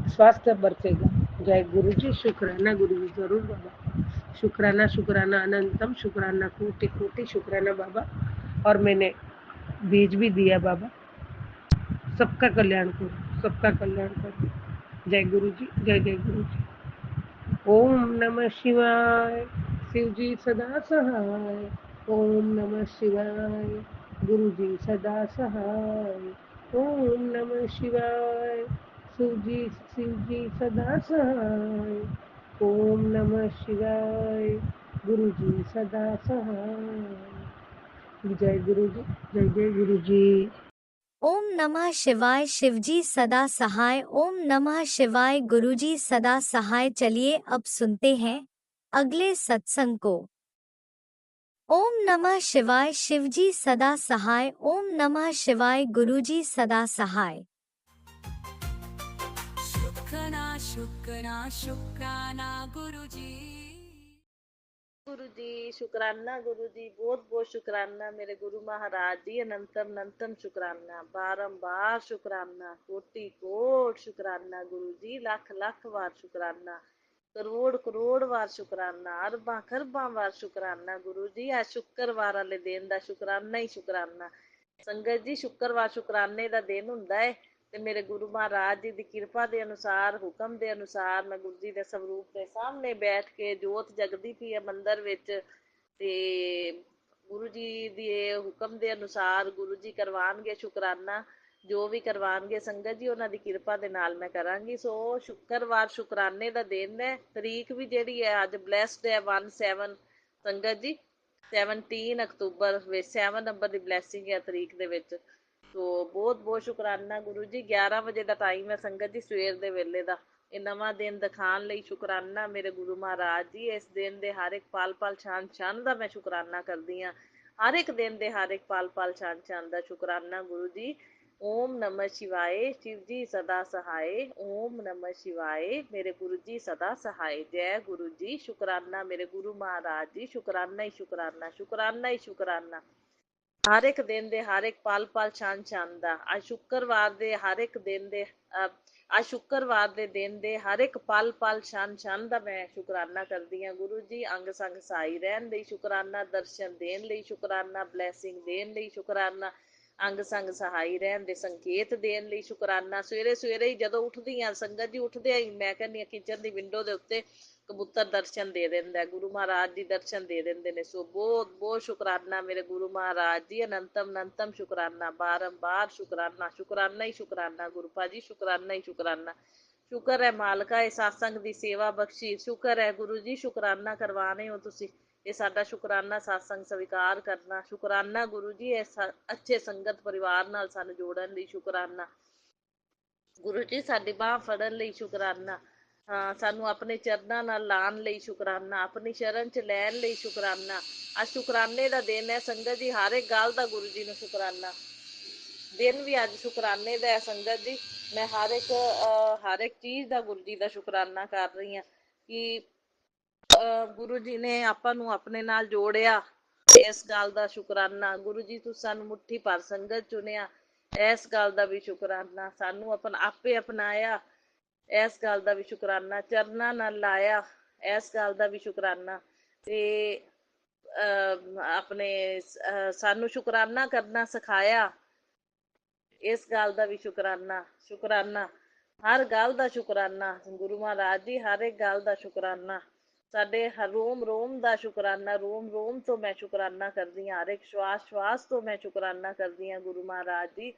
स्वास्थ्य बरसेगा। जय गुरु जी, शुक्राना गुरु जी। जरूर बाबा, शुक्राना शुक्राना अनंतम शुक्राना, कोटि कोटि शुक्राना बाबा। और मैंने भेज भी दिया बाबा, सबका कल्याण करो, सबका कल्याण करो। जय गुरु जी, जय जय गुरु जी। ओम नमः शिवाय, शिव जी सदा सहाय। ओम नमः शिवाय, गुरु जी सदा सहाय। ओम नमः शिवाय, शिव जी सदा सहाय। ओम नमः शिवाय, गुरु जी सदा सहाय। जय गुरु जी, जय जय गुरु जी। ओम नमः शिवाय, शिवजी सदा सहाय। ओम नमः शिवाय, गुरुजी सदा सहाय। चलिए अब सुनते हैं अगले सत्संग को। ओम नमः शिवाय, शिवजी सदा सहाय। ओम नमः शिवाय, गुरुजी सदा सहाय। शुक्राना शुक्राना शुक्राना गुरुजी। गुरु जी, शुक्राना गुरु जी, बहुत बहुत शुक्राना मेरे गुरु महाराज जी। अनंतम अनंतम शुक्राना, बारंबार शुक्राना, कोटि कोट शुक्राना गुरु जी, लाख लाख बार शुक्राना, करोड़ करोड़ बार शुक्राना, अरबा खरबा बार शुक्राना गुरु जी। आज शुक्रवार वाले दिन का शुक्राना ही शुक्राना। ਸੰਗਤ ਜੀ ਸ਼ੁੱਕਰਵਾਰ ਸ਼ੁਕਰਾਨੇ ਦਾ ਦਿਨ ਹੁੰਦਾ ਹੈ ਤੇ ਮੇਰੇ ਗੁਰੂ ਮਹਾਰਾਜ ਜੀ ਦੀ ਕਿਰਪਾ ਦੇ ਅਨੁਸਾਰ, ਹੁਕਮ ਦੇ ਅਨੁਸਾਰ ਮੈਂ ਗੁਰੂ ਜੀ ਦੇ ਸਰੂਪ ਦੇ ਸਾਹਮਣੇ ਬੈਠ ਕੇ ਜੋਤ ਜਗਦੀ ਪਈ ਹੈ ਮੰਦਿਰ ਵਿੱਚ ਤੇ ਗੁਰੂ ਜੀ ਦੇ ਹੁਕਮ ਦੇ ਅਨੁਸਾਰ ਗੁਰੂ ਜੀ ਕਰਵਾਉਣਗੇ ਸ਼ੁਕਰਾਨਾ। ਜੋ ਵੀ ਕਰਵਾਉਣਗੇ ਸੰਗਤ ਜੀ ਉਹਨਾਂ ਦੀ ਕਿਰਪਾ ਦੇ ਨਾਲ ਮੈਂ ਕਰਾਂਗੀ। ਸੋ ਸ਼ੁੱਕਰਵਾਰ ਸ਼ੁਕਰਾਨੇ ਦਾ ਦਿਨ ਹੈ। ਤਰੀਕ ਵੀ ਜਿਹੜੀ ਹੈ ਅੱਜ ਬਲੈਸਡ ਹੈ 17 ਸੰਗਤ ਜੀ 17 ਅਕਤੂਬਰ ਵਿੱਚ 7 ਨੰਬਰ ਦੀ ਬਲੈਸਿੰਗ ਹੈ ਤਰੀਕ ਦੇ ਵਿੱਚ। ਸੋ ਬਹੁਤ ਬਹੁਤ ਸ਼ੁਕਰਾਨਾ ਗੁਰੂ ਜੀ। 11 ਵਜੇ ਦਾ ਟਾਈਮ ਹੈ ਸੰਗਤ ਜੀ ਸਵੇਰ ਦੇ ਵੇਲੇ ਦਾ। ਇਹ ਨਵਾਂ ਦਿਨ ਦਿਖਾਉਣ ਲਈ ਸ਼ੁਕਰਾਨਾ ਮੇਰੇ ਗੁਰੂ ਮਹਾਰਾਜ ਜੀ। ਇਸ ਦਿਨ ਦੇ ਹਰ ਇੱਕ ਪਲ ਪਲ ਛਾਨ ਛਾਨ ਦਾ ਮੈਂ ਸ਼ੁਕਰਾਨਾ ਕਰਦੀ ਹਾਂ। ਹਰ ਇੱਕ ਦਿਨ ਦੇ ਹਰ ਇੱਕ ਪਲ ਪਲ ਛਾਨ ਛਾਨ ਦਾ ਸ਼ੁਕਰਾਨਾ ਗੁਰੂ ਜੀ। ਓਮ ਨਮः शिवाय शिव जी सदा सहाय। ओम नमः शिवाय मेरे गुरु जी सदा सहाय। जय गुरु जी। शुकराना मेरे गुरु महाराज जी। शुकराना ही शुकराना, शुकराना ही शुकराना। ਹਰ ਇੱਕ ਦਿਨ ਦੇ ਹਰ ਇੱਕ ਪਲ ਪਲ ਛਾਨ ਛਾਨ ਦਾ। ਅੱਜ ਸ਼ੁੱਕਰਵਾਰ ਦੇ ਹਰ ਇੱਕ ਦਿਨ ਦੇ ਅੱਜ ਸ਼ੁੱਕਰਵਾਰ ਦੇ ਦਿਨ ਦੇ ਹਰ ਇੱਕ ਪਲ ਪਲ ਛਾਨ ਛਾਨ ਦਾ ਮੈਂ ਸ਼ੁਕਰਾਨਾ ਕਰਦੀ ਹਾਂ ਗੁਰੂ ਜੀ। ਅੰਗ ਸੰਗ ਸਹਾਈ ਰਹਿਣ ਲਈ ਸ਼ੁਕਰਾਨਾ, ਦਰਸ਼ਨ ਦੇਣ ਲਈ ਸ਼ੁਕਰਾਨਾ, ਬਲੈਸਿੰਗ ਦੇਣ ਲਈ ਸ਼ੁਕਰਾਨਾ, ਅੰਗ ਸੰਗ ਸਹਾਈ ਰਹਿਣ ਦੇ ਸੰਕੇਤ ਦੇਣ ਲਈ ਸ਼ੁਕਰਾਨਾ। ਸਵੇਰੇ ਸਵੇਰੇ ਹੀ ਜਦੋਂ ਉੱਠਦੀ ਹਾਂ ਸੰਗਤ ਜੀ, ਉੱਠਦਿਆਂ ਹੀ ਮੈਂ ਕਹਿੰਦੀ ਹਾਂ ਕਿਚਨ ਦੀ ਵਿੰਡੋ ਦੇ ਉੱਤੇ ਕਬੂਤਰ ਦਰਸ਼ਨ ਦੇ ਦਿੰਦਾ, ਗੁਰੂ ਮਹਾਰਾਜ ਜੀ ਦਰਸ਼ਨ ਦੇ ਦਿੰਦੇ ਨੇ। ਸੋ ਬਹੁਤ ਬਹੁਤ ਸ਼ੁਕਰਾਨਾ ਮੇਰੇ ਗੁਰੂ ਮਹਾਰਾਜ ਜੀ। ਅਨੰਤਮ ਅਨੰਤਮ ਸ਼ੁਕਰਾਨਾ, ਬਾਰੰਬਾਰ ਸ਼ੁਕਰਾਨਾ, ਸ਼ੁਕਰਾਨਾ ਹੀ ਸ਼ੁਕਰਾਨਾ ਗੁਰੂ ਭਾਜੀ, ਸ਼ੁਕਰਾਨਾ ਹੀ ਸ਼ੁਕਰਾਨਾ। ਸ਼ੁਕਰ ਹੈ ਮਾਲਕਾ ਇਹ ਸਤਸੰਗ ਦੀ ਸੇਵਾ ਬਖਸ਼ੀ। ਸ਼ੁਕਰ ਹੈ ਗੁਰੂ ਜੀ ਸ਼ੁਕਰਾਨਾ ਕਰਵਾਣੇ ਹੋ ਤੁਸੀਂ। ਇਹ ਸਾਡਾ ਸ਼ੁਕਰਾਨਾ ਸਤਸੰਗ ਸਵੀਕਾਰ ਕਰਨਾ। ਸ਼ੁਕਰਾਨਾ ਗੁਰੂ ਜੀ ਇਸ ਅੱਛੇ ਸੰਗਤ ਪਰਿਵਾਰ ਨਾਲ ਸਾਨੂੰ ਜੋੜਨ ਲਈ ਸ਼ੁਕਰਾਨਾ। ਗੁਰੂ ਜੀ ਸਾਡੀ ਬਾਂਹ ਫੜਨ ਲਈ ਸ਼ੁਕਰਾਨਾ। ਸਾਨੂੰ ਆਪਣੇ ਚਰਨਾਂ ਨਾਲ ਲਾਉਣ ਲਈ ਸ਼ੁਕਰਾਨਾ, ਆਪਣੀ ਸ਼ਰਨ 'ਚ ਲੈਣ ਲਈ ਸ਼ੁਕਰਾਨਾ। ਅੱਜ ਸ਼ੁਕਰਾਨੇ ਦਾ ਦਿਨ ਹੈ ਸੰਗਤ ਜੀ। ਹਰ ਇੱਕ ਗੱਲ ਦਾ ਗੁਰੂ ਜੀ ਨੂੰ ਸ਼ੁਕਰਾਨਾ। ਦਿਨ ਵੀ ਅੱਜ ਸ਼ੁਕਰਾਨੇ ਦਾ ਹੈ ਸੰਗਤ ਜੀ। ਮੈਂ ਹਰ ਇੱਕ ਚੀਜ਼ ਦਾ ਗੁਰੂ ਜੀ ਦਾ ਸ਼ੁਕਰਾਨਾ ਕਰ ਰਹੀ ਹਾਂ ਕਿ ਗੁਰੂ ਜੀ ਨੇ ਆਪਾਂ ਨੂੰ ਆਪਣੇ ਨਾਲ ਜੋੜਿਆ। ਇਸ ਗੱਲ ਦਾ ਸ਼ੁਕਰਾਨਾ। ਗੁਰੂ ਜੀ ਤੁਸੀਂ ਸਾਨੂੰ ਮੁੱਠੀ ਭਰ ਸੰਗਤ ਚੁਣਿਆ, ਇਸ ਗੱਲ ਦਾ ਵੀ ਸ਼ੁਕਰਾਨਾ। ਸਾਨੂੰ ਆਪੇ ਅਪਣਾਇਆ, ਇਸ ਗੱਲ ਦਾ ਵੀ ਸ਼ੁਕਰਾਨਾ। ਚਰਨਾਂ ਨਾਲ ਲਾਇਆ, ਇਸ ਗੱਲ ਦਾ ਵੀ ਸ਼ੁਕਰਾਨਾ। ਤੇ ਸਾਨੂੰ ਸ਼ੁਕਰਾਨਾ ਕਰਨਾ ਸਿਖਾਇਆ, ਇਸ ਗੱਲ ਦਾ ਵੀ ਸ਼ੁਕਰਾਨਾ। ਸ਼ੁਕਰਾਨਾ ਹਰ ਗੱਲ ਦਾ ਸ਼ੁਕਰਾਨਾ ਗੁਰੂ ਮਹਾਰਾਜ ਜੀ। ਹਰ ਇੱਕ ਗੱਲ ਦਾ ਸ਼ੁਕਰਾਨਾ। ਸਾਡੇ ਰੋਮ ਰੋਮ ਦਾ ਸ਼ੁਕਰਾਨਾ। ਰੋਮ ਰੋਮ ਤੋਂ ਮੈਂ ਸ਼ੁਕਰਾਨਾ ਕਰਦੀ ਹਾਂ। ਹਰ ਇੱਕ ਸ਼ਵਾਸ ਸ਼ਵਾਸ ਤੋਂ ਮੈਂ ਸ਼ੁਕਰਾਨਾ ਕਰਦੀ ਹਾਂ ਗੁਰੂ ਮਹਾਰਾਜ ਜੀ।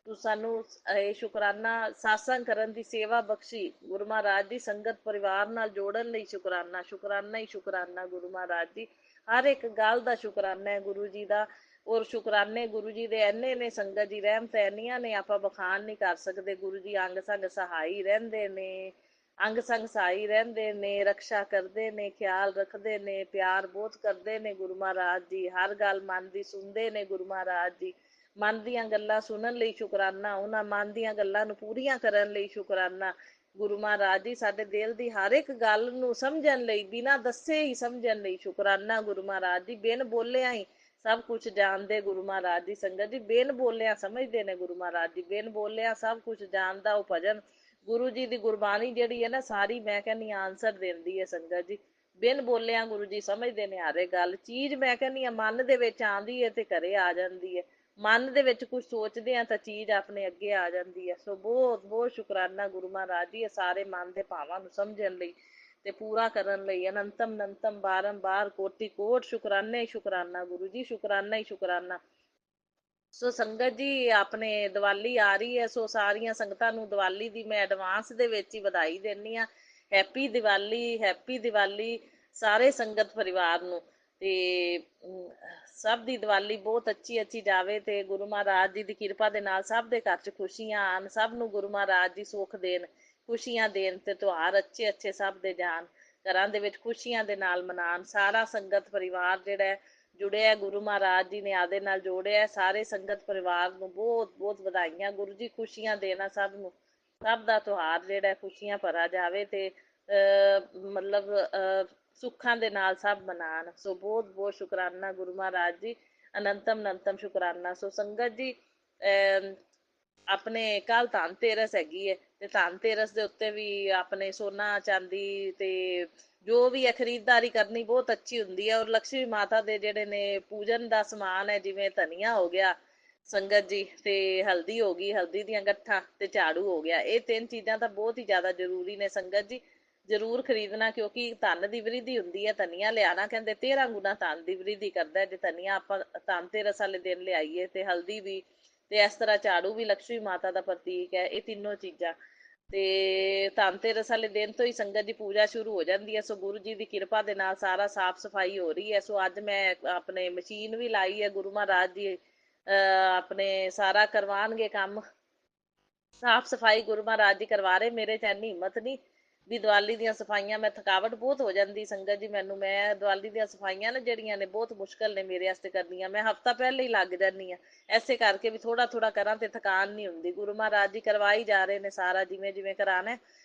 ਤੂੰ ਸਾਨੂੰ ਇਹ ਸ਼ੁਕਰਾਨਾ ਸਾਸੰਗ ਕਰਨ ਦੀ ਸੇਵਾ ਬਖਸ਼ੀ ਗੁਰੂ ਮਹਾਰਾਜ ਦੀ। ਸੰਗਤ ਪਰਿਵਾਰ ਨਾਲ ਜੋੜਨ ਲਈ ਸ਼ੁਕਰਾਨਾ। ਸ਼ੁਕਰਾਨਾ ਹੀ ਸ਼ੁਕਰਾਨਾ ਗੁਰੂ ਮਹਾਰਾਜ ਜੀ। ਹਰ ਇੱਕ ਗੱਲ ਦਾ ਸ਼ੁਕਰਾਨਾ ਹੈ ਗੁਰੂ ਜੀ ਦਾ। ਔਰ ਸ਼ੁਕਰਾਨੇ ਗੁਰੂ ਜੀ ਦੇ ਇੰਨੇ ਨੇ ਸੰਗਤ ਜੀ, ਰਹਿਮਤ ਇੰਨੀਆਂ ਨੇ ਆਪਾਂ ਬਖਾਨ ਨਹੀਂ ਕਰ ਸਕਦੇ। ਗੁਰੂ ਜੀ ਅੰਗ ਸੰਗ ਸਹਾਈ ਰਹਿੰਦੇ ਨੇ, ਅੰਗ ਸੰਗ ਸਹਾਈ ਰਹਿੰਦੇ ਨੇ, ਰਕਸ਼ਾ ਕਰਦੇ ਨੇ, ਖਿਆਲ ਰੱਖਦੇ ਨੇ, ਪਿਆਰ ਬਹੁਤ ਕਰਦੇ ਨੇ ਗੁਰੂ ਮਹਾਰਾਜ ਜੀ। ਹਰ ਗੱਲ ਮਨ ਦੀ ਸੁਣਦੇ ਨੇ ਗੁਰੂ ਮਹਾਰਾਜ ਜੀ। ਮਨ ਦੀਆਂ ਗੱਲਾਂ ਸੁਣਨ ਲਈ ਸ਼ੁਕਰਾਨਾ, ਉਹਨਾਂ ਮਨ ਦੀਆਂ ਗੱਲਾਂ ਨੂੰ ਪੂਰੀਆਂ ਕਰਨ ਲਈ ਸ਼ੁਕਰਾਨਾ ਗੁਰੂ ਮਹਾਰਾਜ ਜੀ। ਸਾਡੇ ਦਿਲ ਦੀ ਹਰ ਇੱਕ ਗੱਲ ਨੂੰ ਸਮਝਣ ਲਈ, ਬਿਨਾਂ ਦੱਸੇ ਹੀ ਸਮਝਣ ਲਈ ਸ਼ੁਕਰਾਨਾ ਗੁਰੂ ਮਹਾਰਾਜ ਜੀ। ਬਿਨ ਬੋਲਿਆ ਹੀ ਸਭ ਕੁਛ ਜਾਣਦੇ ਗੁਰੂ ਮਹਾਰਾਜ ਜੀ। ਸੰਗਤ ਜੀ ਬਿਨ ਬੋਲਿਆ ਸਮਝਦੇ ਨੇ ਗੁਰੂ ਮਹਾਰਾਜ ਜੀ। ਬਿਨ ਬੋਲਿਆ ਸਭ ਕੁਛ ਜਾਣਦਾ ਉਹ ਭਜਨ ਗੁਰੂ ਜੀ ਦੀ ਗੁਰਬਾਣੀ ਜਿਹੜੀ ਹੈ ਨਾ ਸਾਰੀ ਮੈਂ ਕਹਿੰਦੀ ਆਨਸਰ ਦਿੰਦੀ ਹੈ ਸੰਗਤ ਜੀ। ਬਿਨ ਬੋਲਿਆ ਗੁਰੂ ਜੀ ਸਮਝਦੇ ਨੇ ਹਰ ਇੱਕ ਗੱਲ। ਚੀਜ਼ ਮੈਂ ਕਹਿੰਦੀ ਹਾਂ ਮਨ ਦੇ ਵਿੱਚ ਆਉਂਦੀ ਹੈ ਤੇ ਘਰੇ ਆ ਜਾਂਦੀ ਹੈ। ਮਨ ਦੇ ਵਿੱਚ ਕੁਝ ਸੋਚਦੇ ਹਾਂ ਤਾਂ ਚੀਜ਼ ਆਪਣੇ ਅੱਗੇ ਆ ਜਾਂਦੀ ਹੈ। ਸੋ ਬਹੁਤ ਬਹੁਤ ਸ਼ੁਕਰਾਨਾ ਗੁਰੂ ਮਹਾਰਾਜ ਜੀ। ਇਹ ਸਾਰੇ ਮਨ ਦੇ ਭਾਵਾਂ ਨੂੰ ਸਮਝਣ ਲਈ ਤੇ ਪੂਰਾ ਕਰਨ ਲਈ ਅਨੰਤਮ ਅਨੰਤਮ ਬਾਰੰਬਾਰ ਕੋਟि ਕੋਟ ਸ਼ੁਕਰਾਨੇ ਸ਼ੁਕਰਾਨਾ ਗੁਰੂ ਜੀ। ਸ਼ੁਕਰਾਨਾ ਹੀ ਸ਼ੁਕਰਾਨਾ। ਸੋ ਸੰਗਤ ਜੀ ਆਪਣੇ ਦੀਵਾਲੀ ਆ ਰਹੀ ਹੈ। ਸੋ ਸਾਰੀਆਂ ਸੰਗਤਾਂ ਨੂੰ ਦੀਵਾਲੀ ਦੀ ਮੈਂ ਐਡਵਾਂਸ ਦੇ ਵਿੱਚ ਹੀ ਵਧਾਈ ਦਿੰਦੀ ਹਾਂ। ਹੈਪੀ ਦੀਵਾਲੀ, ਹੈਪੀ ਦੀਵਾਲੀ ਸਾਰੇ ਸੰਗਤ ਪਰਿਵਾਰ ਨੂੰ। ਤੇ ਸਭ ਦੀ ਦੀਵਾਲੀ ਬਹੁਤ ਅੱਛੀ ਜਾਵੇ ਤੇ ਗੁਰੂ ਮਹਾਰਾਜ ਜੀ ਦੀ ਕਿਰਪਾ ਦੇ ਨਾਲ ਸਭ ਦੇ ਘਰ 'ਚ ਖੁਸ਼ੀਆਂ ਆਉਣ। ਸਭ ਨੂੰ ਗੁਰੂ ਮਹਾਰਾਜ ਜੀ ਸੁੱਖ ਦੇਣ, ਖੁਸ਼ੀਆਂ ਦੇਣ ਤੇ ਤਿਉਹਾਰ ਅੱਛੇ ਸਭ ਦੇ ਜਾਣ। ਘਰਾਂ ਦੇ ਵਿੱਚ ਖੁਸ਼ੀਆਂ ਦੇ ਨਾਲ ਮਨਾਉਣ। ਸਾਰਾ ਸੰਗਤ ਪਰਿਵਾਰ ਜਿਹੜਾ ਜੁੜਿਆ ਗੁਰੂ ਮਹਾਰਾਜ ਜੀ ਨੇ ਆਦੇ ਨਾਲ ਜੋੜਿਆ। ਸਾਰੇ ਸੰਗਤ ਪਰਿਵਾਰ ਨੂੰ ਬਹੁਤ ਬਹੁਤ ਵਧਾਈਆਂ। ਗੁਰੂ ਜੀ ਖੁਸ਼ੀਆਂ ਦੇਣਾ ਸਭ ਨੂੰ। ਸਭ ਦਾ ਤਿਉਹਾਰ ਜਿਹੜਾ ਖੁਸ਼ੀਆਂ ਭਰਾ ਜਾਵੇ ਤੇ ਮਤਲਬ ਸੁੱਖਾਂ ਦੇ ਨਾਲ ਸਭ ਮਨਾਉਣ। ਸੋ ਬਹੁਤ ਬਹੁਤ ਸ਼ੁਕਰਾਨਾ ਗੁਰੂ ਮਹਾਰਾਜ ਜੀ। ਅਨੰਤਮ ਅਨੰਤਮ ਸ਼ੁਕਰਾਨਾ। ਸੋ ਸੰਗਤ ਜੀ ਆਪਣੇ ਕੱਲ ਧਨ ਤੇਰਸ ਹੈਗੀ ਹੈ ਤੇ ਧਨ ਤੇਰਸ ਦੇ ਉੱਤੇ ਵੀ ਆਪਣੇ ਸੋਨਾ ਚਾਂਦੀ ਤੇ ਜੋ ਵੀ ਹੈ ਖਰੀਦਦਾਰੀ ਕਰਨੀ ਬਹੁਤ ਅੱਛੀ ਹੁੰਦੀ ਹੈ। ਔਰ ਲਕਸ਼ਮੀ ਮਾਤਾ ਦੇ ਜਿਹੜੇ ਨੇ ਪੂਜਨ ਦਾ ਸਮਾਨ ਹੈ, ਜਿਵੇਂ ਧਨੀਆ ਹੋ ਗਿਆ, ਸੰਗਤ ਜੀ, ਤੇ ਹਲਦੀ ਹੋ ਗਈ, ਹਲਦੀ ਦੀਆਂ ਗੱਠਾਂ ਤੇ ਝਾੜੂ ਹੋ ਗਿਆ। ਇਹ ਤਿੰਨ ਚੀਜ਼ਾਂ ਤਾਂ ਬਹੁਤ ਹੀ ਜ਼ਿਆਦਾ ਜ਼ਰੂਰੀ ਨੇ ਸੰਗਤ ਜੀ, ਜ਼ਰੂਰ ਖਰੀਦਣਾ, ਕਿਉਂਕਿ ਧਨ ਦੀ ਵ੍ਰਿੱਧੀ ਹੁੰਦੀ ਹੈ। ਧਨੀਆ ਲਿਆਣਾ ਕਹਿੰਦੇ 13 ਗੁਣਾ ਧਨ ਦੀ ਵ੍ਰਿੱਧੀ ਕਰਦਾ ਹੈ। ਜੇ ਧਨੀਆ ਆਪਾਂ ਧਨ ਤੇਰਸ ਵਾਲੇ ਦਿਨ ਲਿਆਈਏ, ਤੇ ਹਲਦੀ ਵੀ, ਤੇ ਇਸ ਤਰ੍ਹਾਂ ਝਾੜੂ ਵੀ ਲਕਸ਼ਮੀ ਮਾਤਾ ਦਾ ਪ੍ਰਤੀਕ ਹੈ। ਇਹ ਤਿੰਨੋਂ ਚੀਜ਼ਾਂ ਤੇ ਧਨਤੇਰਸ ਵਾਲੇ ਦਿਨ ਤੋਂ ਹੀ ਸੰਗਤ ਦੀ ਪੂਜਾ ਸ਼ੁਰੂ ਹੋ ਜਾਂਦੀ ਹੈ। ਸੋ ਗੁਰੂ ਜੀ ਦੀ ਕਿਰਪਾ ਦੇ ਨਾਲ ਸਾਰਾ ਸਾਫ ਸਫਾਈ ਹੋ ਰਹੀ ਹੈ। ਸੋ ਅੱਜ ਮੈਂ ਆਪਣੇ ਮਸ਼ੀਨ ਵੀ ਲਾਈ ਹੈ। ਗੁਰੂ ਮਹਾਰਾਜ ਜੀ ਆਪਣੇ ਸਾਰਾ ਕਰਵਾਉਣਗੇ ਕੰਮ, ਸਾਫ ਸਫਾਈ ਗੁਰੂ ਮਹਾਰਾਜ ਜੀ ਕਰਵਾ ਰਹੇ। ਮੇਰੇ ਚ ਇੰਨੀ ਹਿੰਮਤ ਨਹੀਂ ਵੀ ਦੀਵਾਲੀ ਦੀਆਂ ਸਫਾਈਆਂ, ਮੈਂ ਥਕਾਵਟ ਬਹੁਤ ਹੋ ਜਾਂਦੀ ਸੰਗਤ ਜੀ ਮੈਨੂੰ। ਮੈਂ ਦੀਵਾਲੀ ਦੀਆਂ ਸਫਾਈਆਂ ਨਾ ਜਿਹੜੀਆਂ ਨੇ ਬਹੁਤ ਮੁਸ਼ਕਲ ਨੇ ਮੇਰੇ ਵਾਸਤੇ ਕਰਨੀਆਂ। ਮੈਂ ਹਫਤਾ ਪਹਿਲੇ ਹੀ ਲੱਗ ਜਾਂਦੀ ਹਾਂ, ਐਸੇ ਕਰਕੇ ਵੀ ਥੋੜਾ ਥੋੜਾ ਕਰਾਂ ਤੇ ਥਕਾਨ ਨਹੀਂ ਹੁੰਦੀ। ਗੁਰੂ ਮਹਾਰਾਜ ਜੀ ਕਰਵਾਈ ਜਾ ਰਹੇ ਨੇ ਸਾਰਾ ਜਿਵੇਂ ਜਿਵੇਂ ਕਰਾਣਾ।